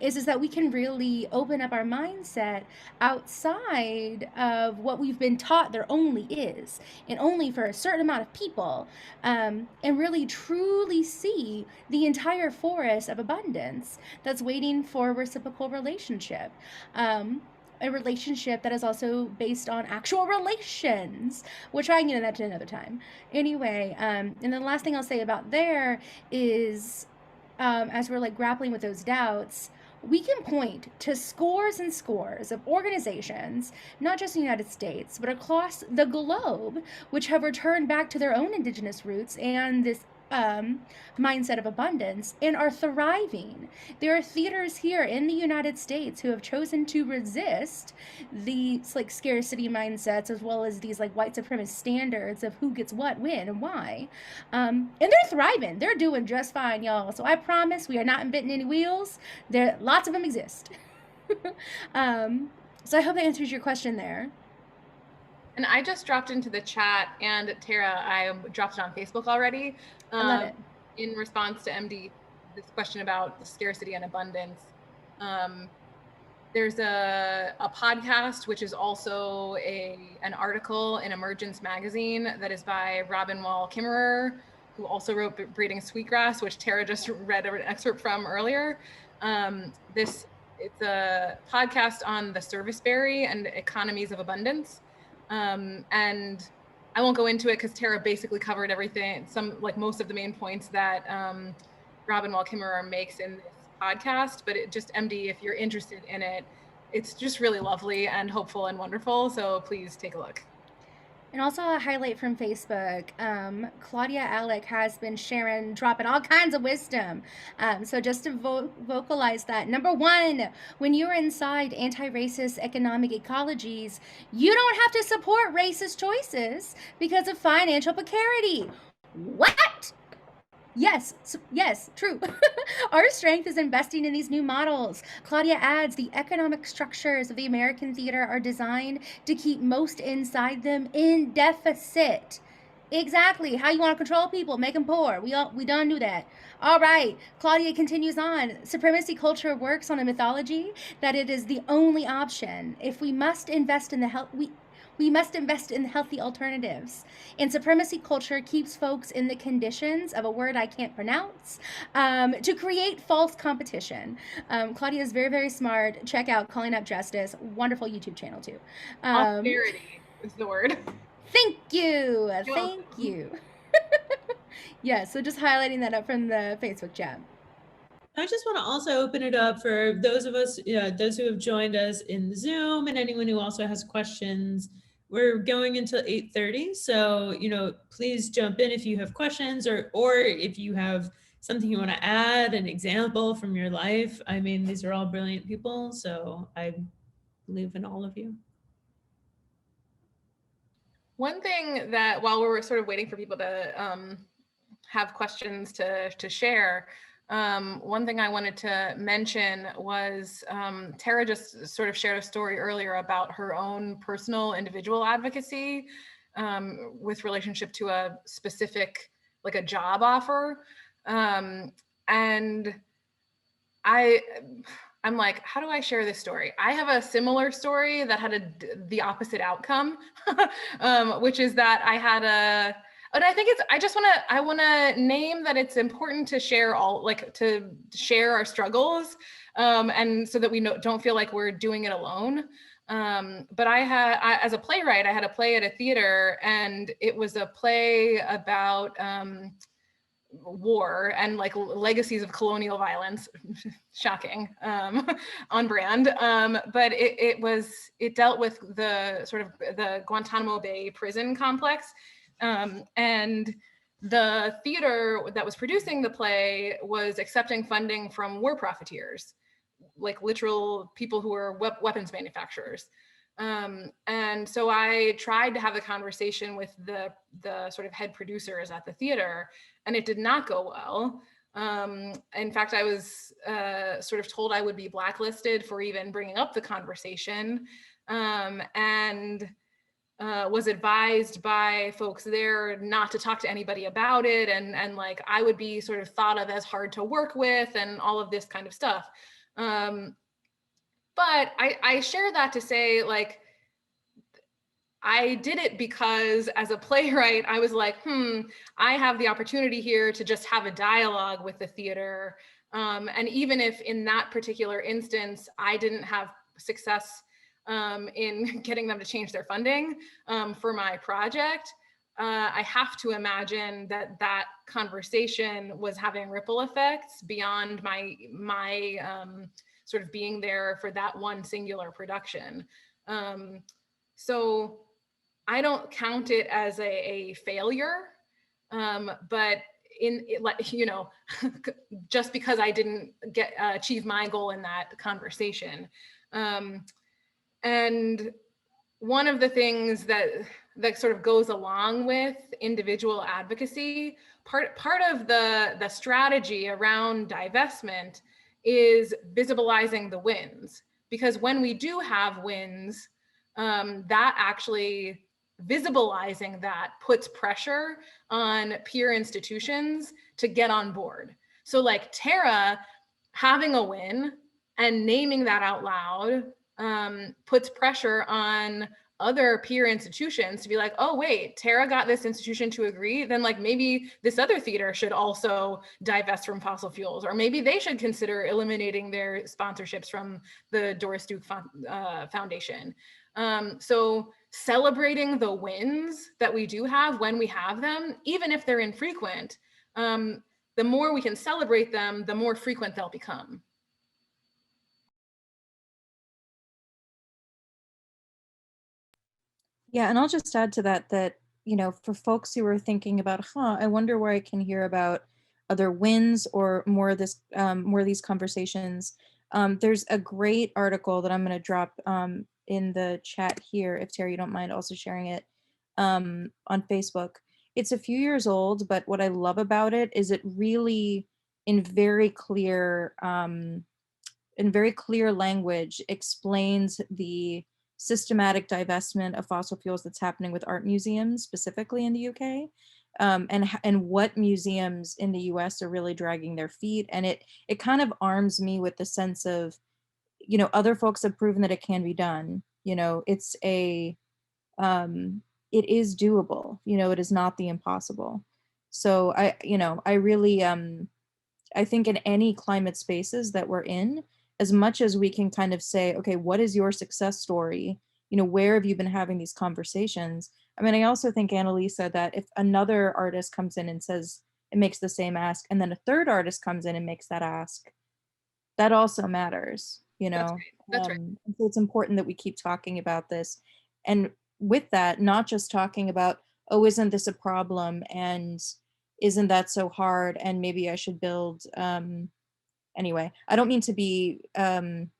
Is that we can really open up our mindset outside of what we've been taught there only is, and only for a certain amount of people, and really truly see the entire forest of abundance that's waiting for a reciprocal relationship. A relationship that is also based on actual relations, which I can get into that another time. Anyway, and then the last thing I'll say about there is, as we're like grappling with those doubts, we can point to scores and scores of organizations, not just in the United States, but across the globe, which have returned back to their own indigenous roots and this mindset of abundance and are thriving. There are theaters here in the United States who have chosen to resist these like scarcity mindsets, as well as these like white supremacist standards of who gets what, when, and why. And they're thriving. They're doing just fine, y'all. So I promise we are not inventing any wheels. There, lots of them exist. So I hope that answers your question there.
And I just dropped into the chat, and Tara, I dropped it on Facebook already.
I love it.
In response to MD, this question about scarcity and abundance. There's a podcast, which is also an article in Emergence magazine that is by Robin Wall Kimmerer, who also wrote Breeding Sweetgrass, which Tara just read an excerpt from earlier. It's a podcast on the serviceberry and economies of abundance. And I won't go into it because Tara basically covered everything, most of the main points that Robin Wall Kimmerer makes in this podcast. But it just, MD, if you're interested in it, it's just really lovely and hopeful and wonderful. So please take a look.
And also a highlight from Facebook, Claudia Alec has been dropping all kinds of wisdom. So just to vocalize that, number one, when you're inside anti-racist economic ecologies, you don't have to support racist choices because of financial precarity. What? Yes, true. Our strength is investing in these new models. Claudia adds, the economic structures of the American theater are designed to keep most inside them in deficit. Exactly. How you want to control people, make them poor. We don't do that. All right. Claudia continues on. Supremacy culture works on a mythology that it is the only option. If we must invest in we must invest in healthy alternatives. And supremacy culture keeps folks in the conditions of a word I can't pronounce to create false competition. Claudia is very, very smart. Check out Calling Up Justice. Wonderful YouTube channel too.
Austerity is the word.
Thank you. Thank you. Yeah, so just highlighting that up from the Facebook chat.
I just want to also open it up for those of us, those who have joined us in Zoom, and anyone who also has questions. We're going until 8:30, so please jump in if you have questions, or if you have something you want to add, an example from your life. I mean, these are all brilliant people, so I believe in all of you.
One thing that, while we were sort of waiting for people to have questions to share, one thing I wanted to mention was Tara just sort of shared a story earlier about her own personal individual advocacy with relationship to a specific, like a job offer. And I'm like, how do I share this story? I have a similar story that had the opposite outcome, which is that I had and I think I want to name that it's important to share to share our struggles, and so that we don't feel like we're doing it alone. But as a playwright, I had a play at a theater, and it was a play about war and like legacies of colonial violence, shocking, on brand. But it dealt with the sort of the Guantanamo Bay prison complex. And the theater that was producing the play was accepting funding from war profiteers, like literal people who were weapons manufacturers. And so I tried to have a conversation with the sort of head producers at the theater, and it did not go well. In fact, I was sort of told I would be blacklisted for even bringing up the conversation, and was advised by folks there not to talk to anybody about it, and like I would be sort of thought of as hard to work with and all of this kind of stuff. But I share that to say, like, I did it because as a playwright, I was like, I have the opportunity here to just have a dialogue with the theater. And even if in that particular instance, I didn't have success in getting them to change their funding for my project, I have to imagine that that conversation was having ripple effects beyond my sort of being there for that one singular production. So I don't count it as a failure, but you know, just because I didn't achieve my goal in that conversation. And one of the things that sort of goes along with individual advocacy, part of the strategy around divestment is visibilizing the wins, because when we do have wins, that actually visibilizing that puts pressure on peer institutions to get on board. So like Tara having a win and naming that out loud puts pressure on other peer institutions to be like, oh wait, Tara got this institution to agree, then like maybe this other theater should also divest from fossil fuels, or maybe they should consider eliminating their sponsorships from the Doris Duke Foundation. So celebrating the wins that we do have when we have them, even if they're infrequent, the more we can celebrate them, the more frequent they'll become.
Yeah, and I'll just add to that, you know, for folks who are thinking about, I wonder where I can hear about other wins or more of this, more of these conversations. There's a great article that I'm going to drop in the chat here, if Terry, you don't mind also sharing it on Facebook. It's a few years old, but what I love about it is it really, in very clear language, explains the systematic divestment of fossil fuels that's happening with art museums, specifically in the UK, and what museums in the US are really dragging their feet. And it kind of arms me with the sense of, you know, other folks have proven that it can be done. You know, it's it is doable. You know, it is not the impossible. So I really, I think in any climate spaces that we're in, as much as we can kind of say, okay, what is your success story? You know, where have you been having these conversations? I mean, I also think, Annalisa, that if another artist comes in and says it makes the same ask, and then a third artist comes in and makes that ask, that also matters, you know?
That's right.
So it's important that we keep talking about this. And with that, not just talking about, oh, isn't this a problem? And isn't that so hard? And maybe I should build, anyway, I don't mean to be, I'm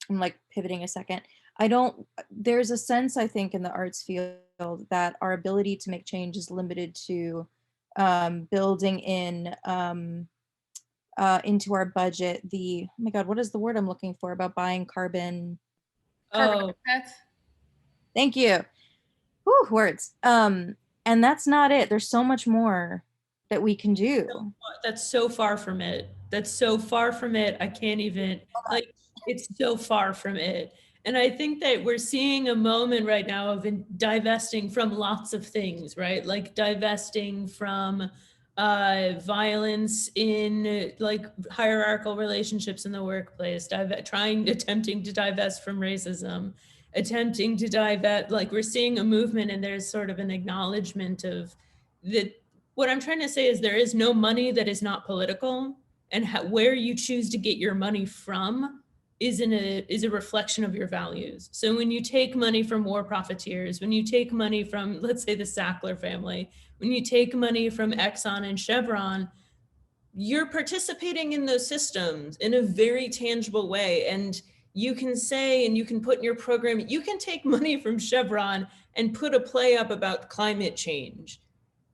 like pivoting a second. There's a sense, I think, in the arts field that our ability to make change is limited to building in into our budget oh my God, what is the word I'm looking for about buying carbon?
Carbon offsets.
Thank you. Whew, words. And that's not it. There's so much more that we can do.
That's so far from it. That's so far from it. I can't even, like, it's so far from it. And I think that we're seeing a moment right now of divesting from lots of things, right? Like divesting from violence in like hierarchical relationships in the workplace, attempting to divest from racism, attempting to divest, like we're seeing a movement, and there's sort of an acknowledgement of that What I'm trying to say is there is no money that is not political, and where you choose to get your money from is a reflection of your values. So when you take money from war profiteers, when you take money from, let's say, the Sackler family, when you take money from Exxon and Chevron, you're participating in those systems in a very tangible way. And you can say, and you can put in your program, you can take money from Chevron and put a play up about climate change.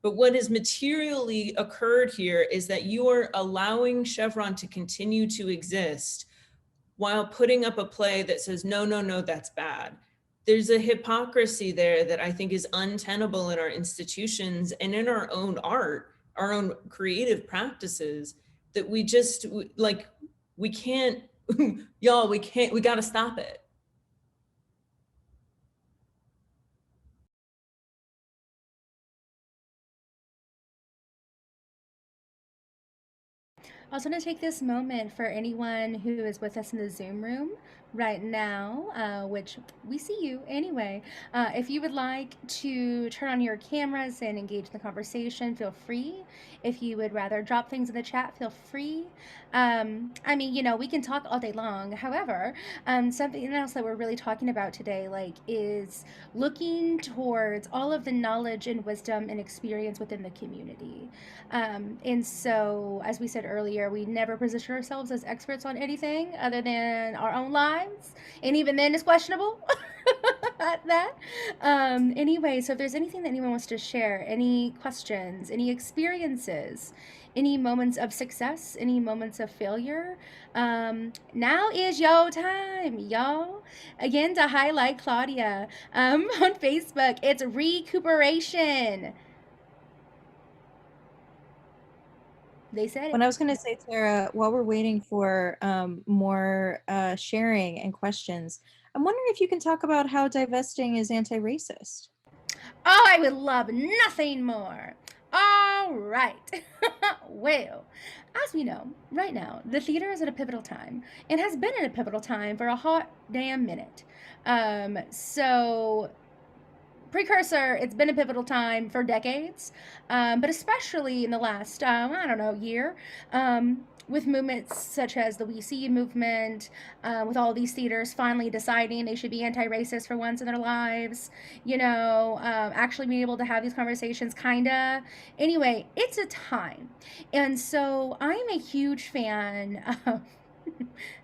But what has materially occurred here is that you are allowing Chevron to continue to exist while putting up a play that says, no, no, no, that's bad. There's a hypocrisy there that I think is untenable in our institutions and in our own art, our own creative practices, that we just, like, we can't, y'all, we got to stop it.
I also want to take this moment for anyone who is with us in the Zoom room right now, which we see you anyway. If you would like to turn on your cameras and engage in the conversation, feel free. If you would rather drop things in the chat, feel free. I mean, you know, we can talk all day long. However, something else that we're really talking about today, like, is looking towards all of the knowledge and wisdom and experience within the community. And so, as we said earlier, we never position ourselves as experts on anything other than our own lives. And even then, it's questionable at that. Anyway, so if there's anything that anyone wants to share, any questions, any experiences, any moments of success, any moments of failure, now is your time, y'all. Again, to highlight Claudia on Facebook, it's recuperation. They said it.
When I was going to say, Tara, while we're waiting for more sharing and questions, I'm wondering if you can talk about how divesting is anti-racist.
Oh, I would love nothing more. All right. Well, as we know, right now, the theater is at a pivotal time and has been at a pivotal time for a hot damn minute. So precursor, it's been a pivotal time for decades, but especially in the last, I don't know, year, with movements such as the We See You movement, with all these theaters finally deciding they should be anti-racist for once in their lives, you know, actually being able to have these conversations, kinda. Anyway, it's a time. And so I'm a huge fan of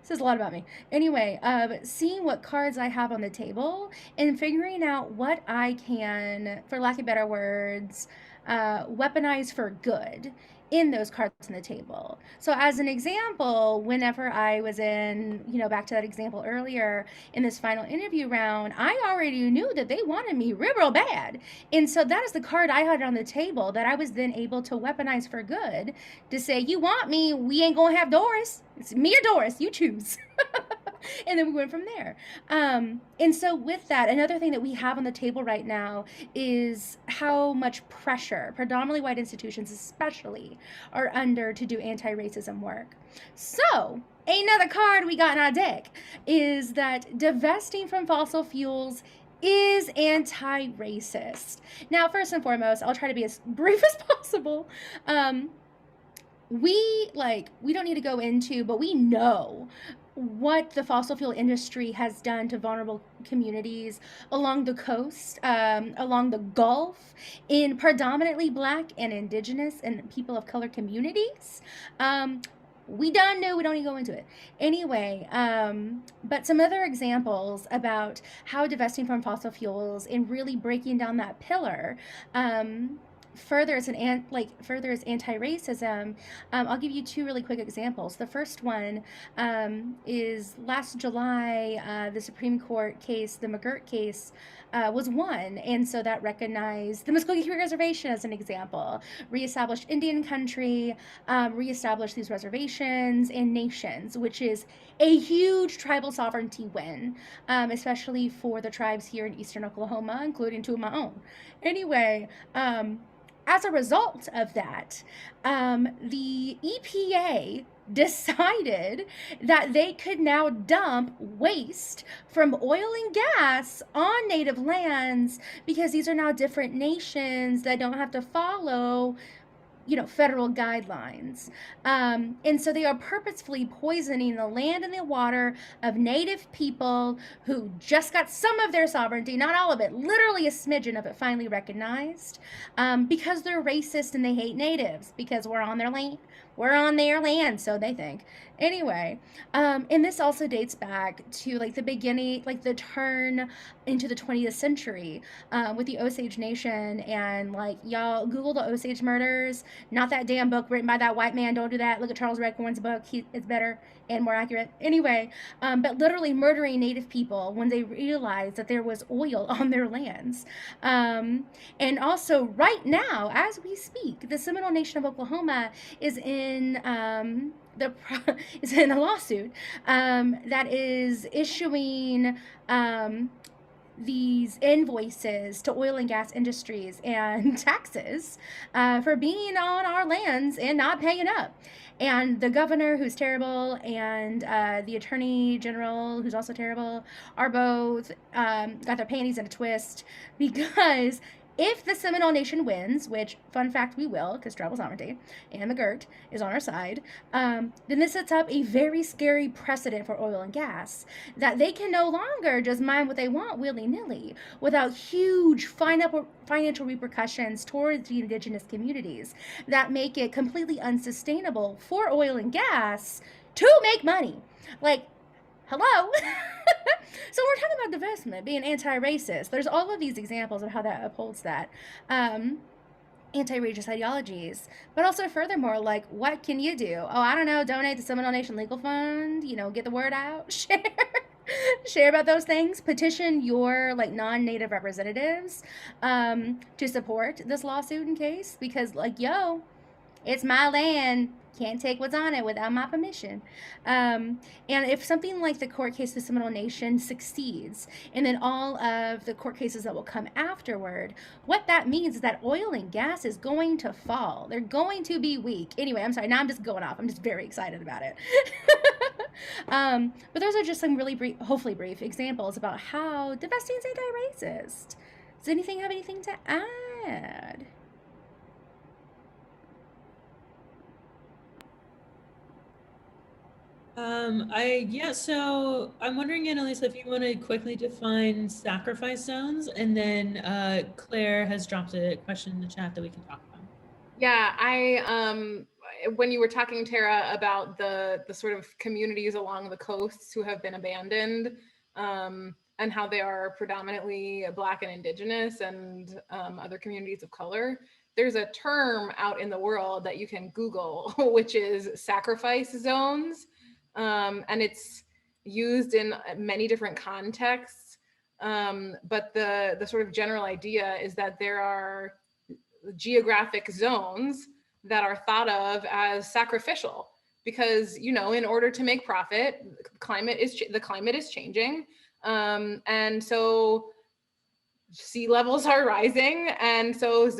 says a lot about me. Anyway, seeing what cards I have on the table and figuring out what I can, for lack of better words, weaponize for good in those cards on the table. So as an example, whenever I was in, you know, back to that example earlier in this final interview round, I already knew that they wanted me real bad. And so that is the card I had on the table that I was then able to weaponize for good to say, you want me, we ain't gonna have Doris. It's me or Doris, you choose. And then we went from there. And so with that, another thing that we have on the table right now is how much pressure predominantly white institutions especially are under to do anti-racism work. So another card we got in our deck is that divesting from fossil fuels is anti-racist. Now, first and foremost, I'll try to be as brief as possible. We don't need to go into, but we know what the fossil fuel industry has done to vulnerable communities along the coast, along the Gulf, in predominantly Black and Indigenous and people of color communities. We done know, we don't need to go into it. Anyway, but some other examples about how divesting from fossil fuels and really breaking down that pillar furthers anti-racism. I'll give you two really quick examples. The first one is last July, the Supreme Court case, the McGirt case, was won, and so that recognized the Muskogee Creek Reservation as an example, reestablished Indian country, reestablished these reservations and nations, which is a huge tribal sovereignty win, especially for the tribes here in eastern Oklahoma, including two of my own. Anyway, as a result of that, the EPA decided that they could now dump waste from oil and gas on native lands because these are now different nations that don't have to follow federal guidelines. And so they are purposefully poisoning the land and the water of Native people who just got some of their sovereignty, not all of it, literally a smidgen of it finally recognized, because they're racist and they hate Natives because we're on their land. We're on their land, so they think. Anyway, and this also dates back to like the beginning, like the turn into the 20th century, with the Osage Nation. And like, y'all Google the Osage murders, not that damn book written by that white man. Don't do that. Look at Charles Redcorn's book. It's better and more accurate. Anyway, but literally murdering Native people when they realized that there was oil on their lands. And also, right now, as we speak, the Seminole Nation of Oklahoma is in is in a lawsuit that is issuing these invoices to oil and gas industries and taxes for being on our lands and not paying up. And the governor, who's terrible, and the attorney general, who's also terrible, are both got their panties in a twist, because if the Seminole Nation wins, which, fun fact, we will, because tribal sovereignty and McGirt is on our side, then this sets up a very scary precedent for oil and gas, that they can no longer just mine what they want willy-nilly without huge financial repercussions towards the indigenous communities that make it completely unsustainable for oil and gas to make money. Like, hello? So we're talking about divestment being anti-racist. There's all of these examples of how that upholds that. Anti-racist ideologies. But also, furthermore, like, what can you do? Oh, I don't know, donate to Seminole Nation Legal Fund, get the word out, share about those things, petition your like non-native representatives to support this lawsuit in case, because like, yo, it's my land, can't take what's on it without my permission. And if something like the court case of the Seminole Nation succeeds, and then all of the court cases that will come afterward, what that means is that oil and gas is going to fall. They're going to be weak. Anyway, I'm sorry, now I'm just going off. I'm just very excited about it. But those are just some really brief, hopefully brief, examples about how divesting is anti-racist. Does anything have anything to add?
So I'm wondering, Annalisa, if you want to quickly define sacrifice zones, and then Claire has dropped a question in the chat that we can talk about.
Yeah, when you were talking, Tara, about the sort of communities along the coasts who have been abandoned, and how they are predominantly Black and Indigenous and other communities of color, there's a term out in the world that you can Google, which is sacrifice zones. And it's used in many different contexts. But the sort of general idea is that there are geographic zones that are thought of as sacrificial, because, in order to make profit, the climate is changing. And so sea levels are rising. And so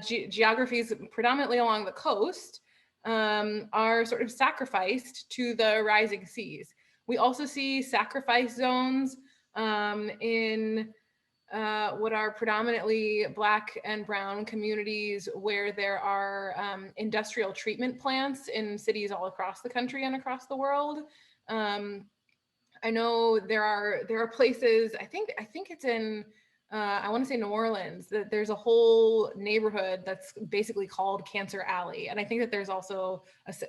geographies predominantly along the coast are sort of sacrificed to the rising seas. We also see sacrifice zones in what are predominantly Black and brown communities, where there are industrial treatment plants in cities all across the country and across the world. I know there are places, I think it's in, I want to say New Orleans, that there's a whole neighborhood that's basically called Cancer Alley. And I think that there's also,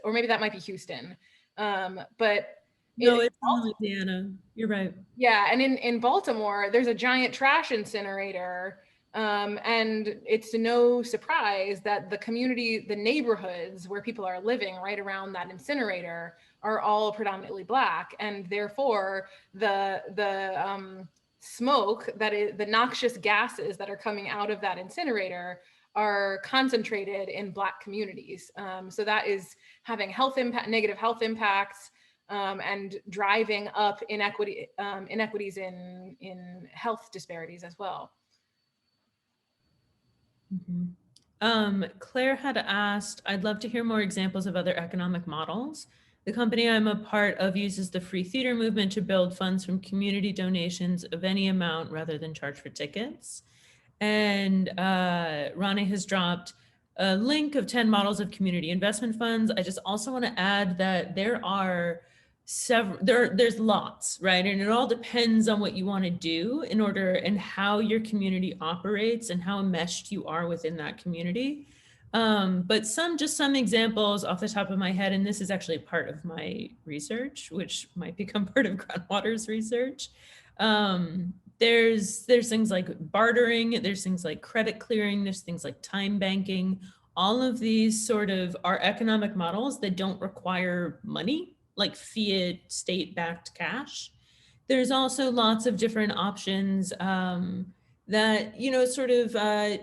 or maybe that might be Houston. But
no, it's in Louisiana. You're right.
Yeah, and in Baltimore, there's a giant trash incinerator. And it's no surprise that the neighborhoods where people are living right around that incinerator are all predominantly Black, and therefore the smoke, that is the noxious gases that are coming out of that incinerator, are concentrated in Black communities. So that is having negative health impacts, and driving up inequities in health disparities as well.
Mm-hmm. Claire had asked, I'd love to hear more examples of other economic models. The company I'm a part of uses the free theater movement to build funds from community donations of any amount rather than charge for tickets. And Ronnie has dropped, a link of 10 models of community investment funds. I just also want to add that there are there's lots, right? And it all depends on what you want to do in order and how your community operates and how enmeshed you are within that community. But just some examples off the top of my head, and this is actually part of my research, which might become part of Groundwater's research. There's things like bartering, there's things like credit clearing, there's things like time banking. All of these sort of are economic models that don't require money, like fiat state-backed cash. There's also lots of different options that, you know, sort of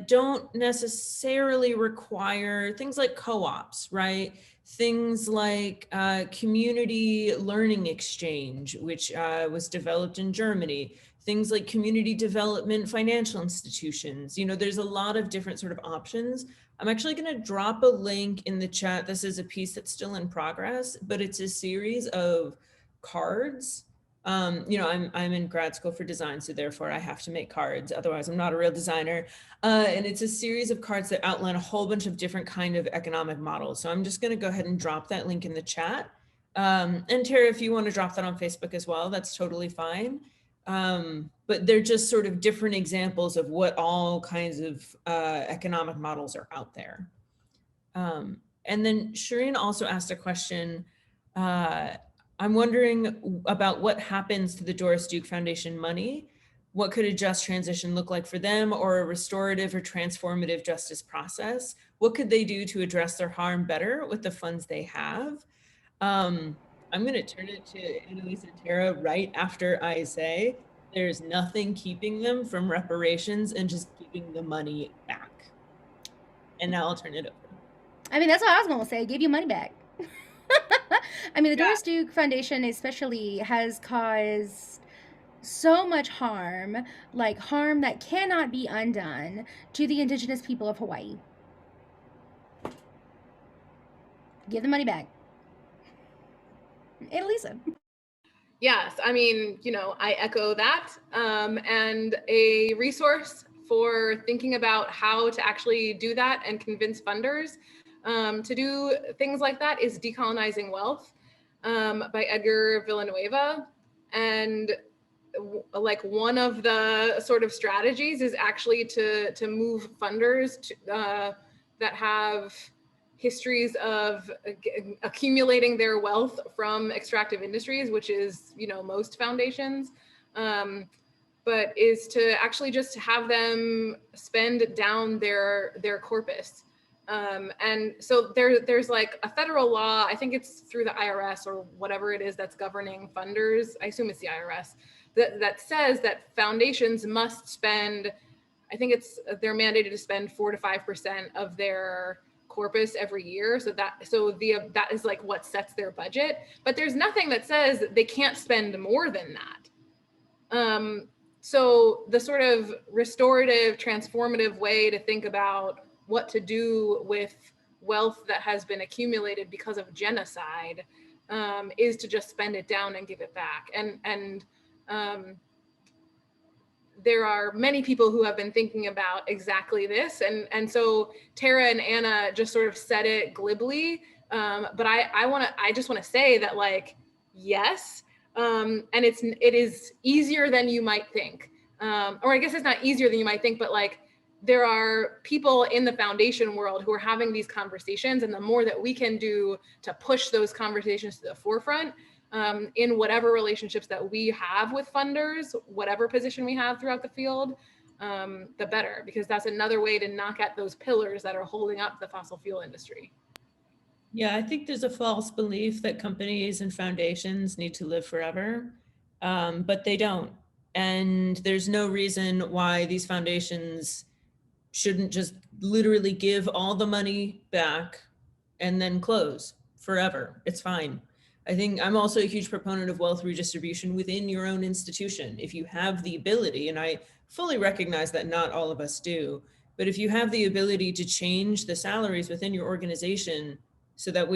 don't necessarily require things like co-ops, right? Things like community learning exchange, which was developed in Germany. Things like community development financial institutions. You know, there's a lot of different sort of options. I'm actually going to drop a link in the chat. This is a piece that's still in progress, but it's a series of cards. You know, I'm in grad school for design, so therefore I have to make cards. Otherwise, I'm not a real designer. And it's a series of cards that outline a whole bunch of different kind of economic models. So I'm just going to go ahead and drop that link in the chat. And Tara, if you want to drop that on Facebook as well, that's totally fine. But they're just sort of different examples of what all kinds of economic models are out there. And then Shireen also asked a question. I'm wondering about what happens to the Doris Duke Foundation money. What could a just transition look like for them, or a restorative or transformative justice process? What could they do to address their harm better with the funds they have? I'm going to turn it to Annalise and Tara right after I say there's nothing keeping them from reparations and just giving the money back. And now I'll turn it over.
I mean, that's what I was going to say. Give you money back. I mean, the Doris Duke Foundation especially has caused so much harm, like harm that cannot be undone, to the indigenous people of Hawaii. Give the money back. Annalisa.
Yes, I mean, you know, I echo that. And a resource for thinking about how to actually do that and convince funders to do things like that is Decolonizing Wealth by Edgar Villanueva. And like one of the sort of strategies is actually to move funders to, that have histories of accumulating their wealth from extractive industries, which is, you know, most foundations, but is to actually just have them spend down their corpus. And so there's like a federal law, I think it's through the IRS or whatever it is that's governing funders, I assume it's the IRS, that says that foundations must spend, I think they're mandated to spend 4 to 5% of their corpus every year. So that is like what sets their budget. But there's nothing that says they can't spend more than that. So the sort of restorative, transformative way to think about what to do with wealth that has been accumulated because of genocide is to just spend it down and give it back. And there are many people who have been thinking about exactly this. And so Tara and Anna just sort of said it glibly. But I just want to say that, like, yes. And it is easier than you might think. Or I guess it's not easier than you might think, but like, there are people in the foundation world who are having these conversations, and the more that we can do to push those conversations to the forefront, in whatever relationships that we have with funders, whatever position we have throughout the field, the better, because that's another way to knock at those pillars that are holding up the fossil fuel industry.
Yeah, I think there's a false belief that companies and foundations need to live forever, but they don't. And there's no reason why these foundations shouldn't just literally give all the money back and then close forever. It's fine. I think I'm also a huge proponent of wealth redistribution within your own institution. If you have the ability, and I fully recognize that not all of us do, but if you have the ability to change the salaries within your organization so that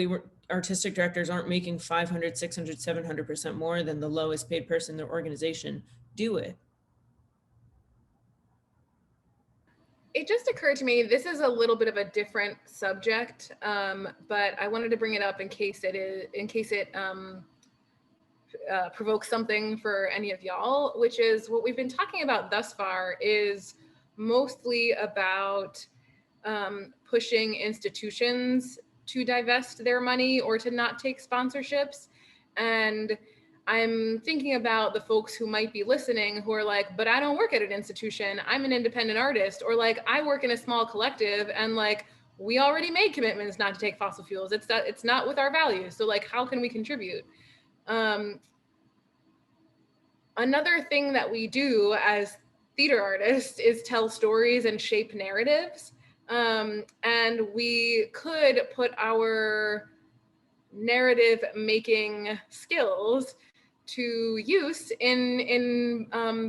artistic directors aren't making 500, 600, 700% more than the lowest paid person in their organization, do it.
It just occurred to me, this is a little bit of a different subject, but I wanted to bring it up in case it provokes something for any of y'all, which is what we've been talking about thus far is mostly about pushing institutions to divest their money or to not take sponsorships. And I'm thinking about the folks who might be listening who are like, but I don't work at an institution, I'm an independent artist, or like I work in a small collective and like we already made commitments not to take fossil fuels. It's not with our values. So like, how can we contribute? Another thing that we do as theater artists is tell stories and shape narratives. And we could put our narrative making skills to use in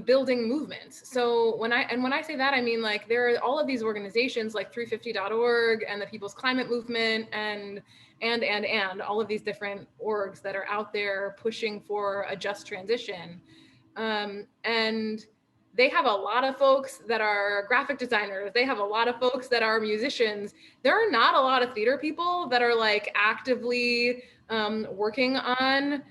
building movements. So when I say that, I mean like there are all of these organizations like 350.org and the People's Climate Movement and all of these different orgs that are out there pushing for a just transition. And they have a lot of folks that are graphic designers. They have a lot of folks that are musicians. There are not a lot of theater people that are like actively working on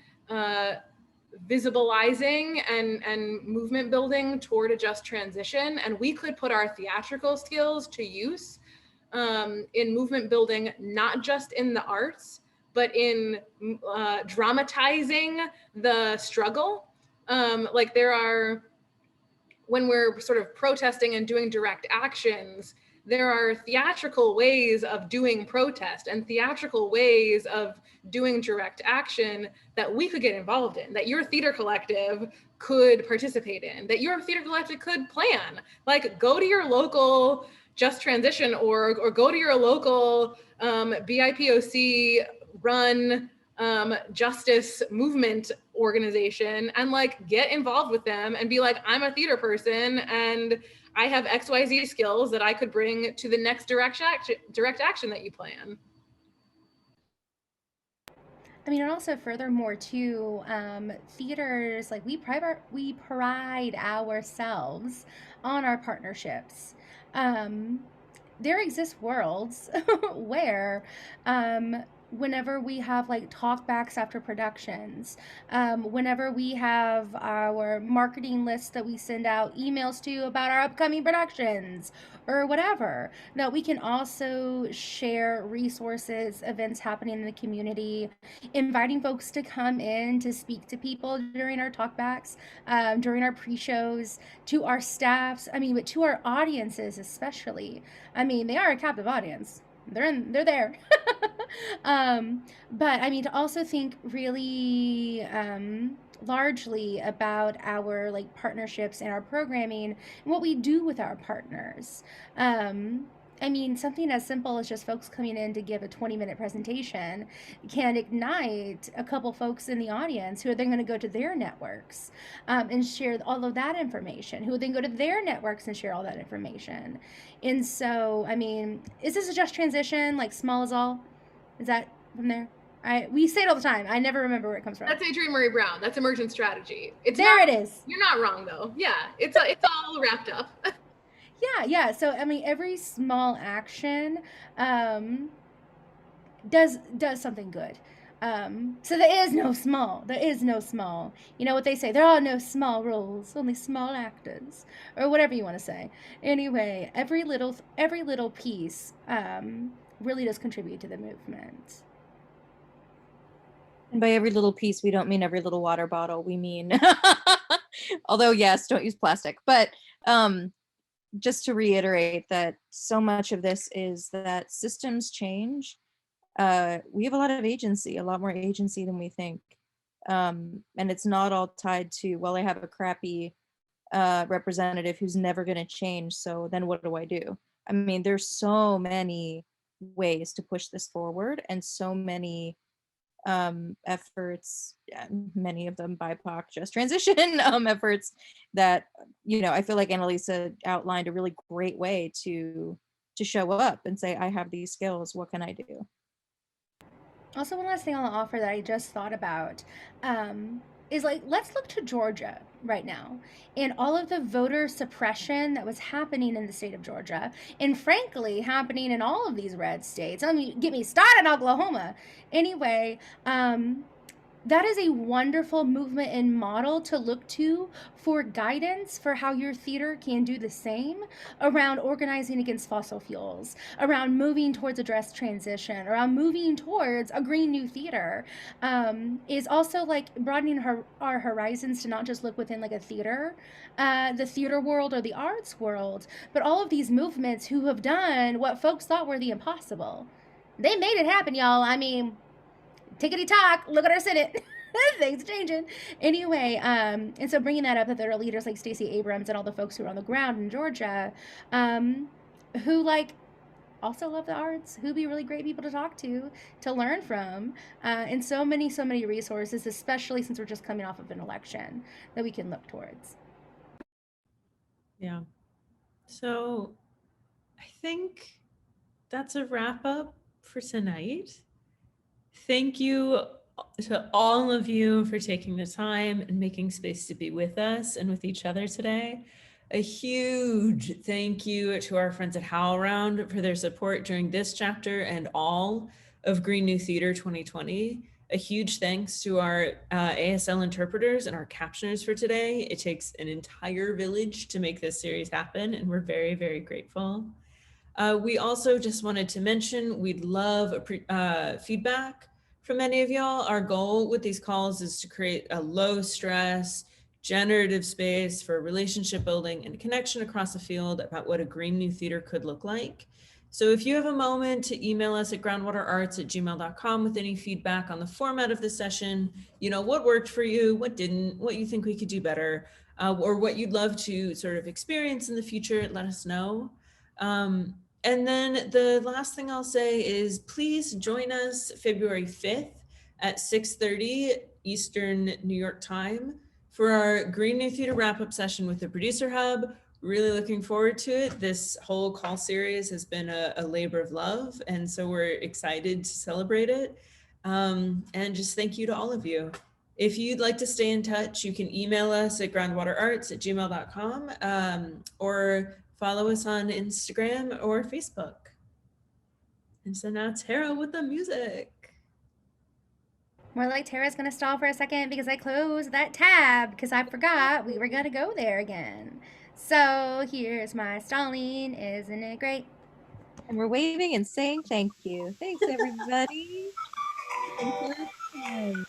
visibilizing and movement building toward a just transition. And we could put our theatrical skills to use in movement building, not just in the arts, but in dramatizing the struggle. Like there are, when we're sort of protesting and doing direct actions, there are theatrical ways of doing protest and theatrical ways of doing direct action that we could get involved in, that your theater collective could participate in, that your theater collective could plan. Like go to your local Just Transition org or go to your local BIPOC run justice movement organization and like get involved with them and be like, I'm a theater person and I have XYZ skills that I could bring to the next direct action that you plan.
I mean, and also furthermore too, theaters, like we pride ourselves on our partnerships. There exist worlds where whenever we have like talkbacks after productions, whenever we have our marketing list that we send out emails to about our upcoming productions or whatever, that we can also share resources, events happening in the community, inviting folks to come in to speak to people during our talkbacks, during our pre-shows, to our staffs, I mean, but to our audiences especially. I mean, they are a captive audience. They're there. But I mean, to also think really largely about our like partnerships and our programming and what we do with our partners. I mean, something as simple as just folks coming in to give a 20-minute presentation can ignite a couple folks in the audience who are then going to go to their networks and share all of that information, who will then go to their networks and share all that information. And so, I mean, is this a just transition, like small as all? Is that from there? We say it all the time. I never remember where it comes from.
That's Adrienne Murray Brown. That's emergent strategy. It is. You're not wrong though. Yeah, it's all wrapped up.
Yeah. So I mean, every small action does something good. So there is no small. There is no small. You know what they say? There are no small roles, only small actors, or whatever you want to say. Anyway, every little piece really does contribute to the movement.
And by every little piece, we don't mean every little water bottle. We mean, although yes, don't use plastic. But just to reiterate that so much of this is that systems change. We have a lot of agency, a lot more agency than we think. And it's not all tied to, well, I have a crappy representative who's never going to change. So then what do I do? I mean, there's so many ways to push this forward and so many efforts, many of them BIPOC just transition efforts that, you know, I feel like Annalisa outlined a really great way to show up and say, I have these skills, what can I do?
Also, one last thing I'll offer that I just thought about. is like, let's look to Georgia right now and all of the voter suppression that was happening in the state of Georgia, and frankly, happening in all of these red states. I mean, get me started, Oklahoma. Anyway, that is a wonderful movement and model to look to for guidance for how your theater can do the same around organizing against fossil fuels, around moving towards a just transition, around moving towards a green new theater. Is also like broadening our horizons to not just look within like a theater, the theater world or the arts world, but all of these movements who have done what folks thought were the impossible. They made it happen, y'all. I mean, tickety tock, look at our Senate. Things changing. Anyway, and so bringing that up, that there are leaders like Stacey Abrams and all the folks who are on the ground in Georgia, who like also love the arts, who be really great people to talk to learn from, and so many resources, especially since we're just coming off of an election that we can look towards.
Yeah. So I think that's a wrap up for tonight. Thank you to all of you for taking the time and making space to be with us and with each other today. A huge thank you to our friends at HowlRound for their support during this chapter and all of Green New Theater 2020. A huge thanks to our ASL interpreters and our captioners for today. It takes an entire village to make this series happen, and we're very, very grateful. We also just wanted to mention, we'd love feedback from any of y'all. Our goal with these calls is to create a low stress, generative space for relationship building and connection across the field about what a green new theater could look like. So if you have a moment to email us at groundwaterarts@gmail.com with any feedback on the format of the session, what worked for you, what didn't, what you think we could do better, or what you'd love to sort of experience in the future, let us know. And then the last thing I'll say is please join us February 5th at 6:30 Eastern New York time for our Green New Theater wrap-up session with the Producer Hub. Really looking forward to it. This whole call series has been a labor of love, and so we're excited to celebrate it. And just thank you to all of you. If you'd like to stay in touch, you can email us at groundwaterarts@gmail.com or follow us on Instagram or Facebook. And so now Tara with the music.
More like Tara's gonna stall for a second because I closed that tab because I forgot we were gonna go there again. So here's my stalling, isn't it great?
And we're waving and saying thank you. Thanks, everybody. Until next time.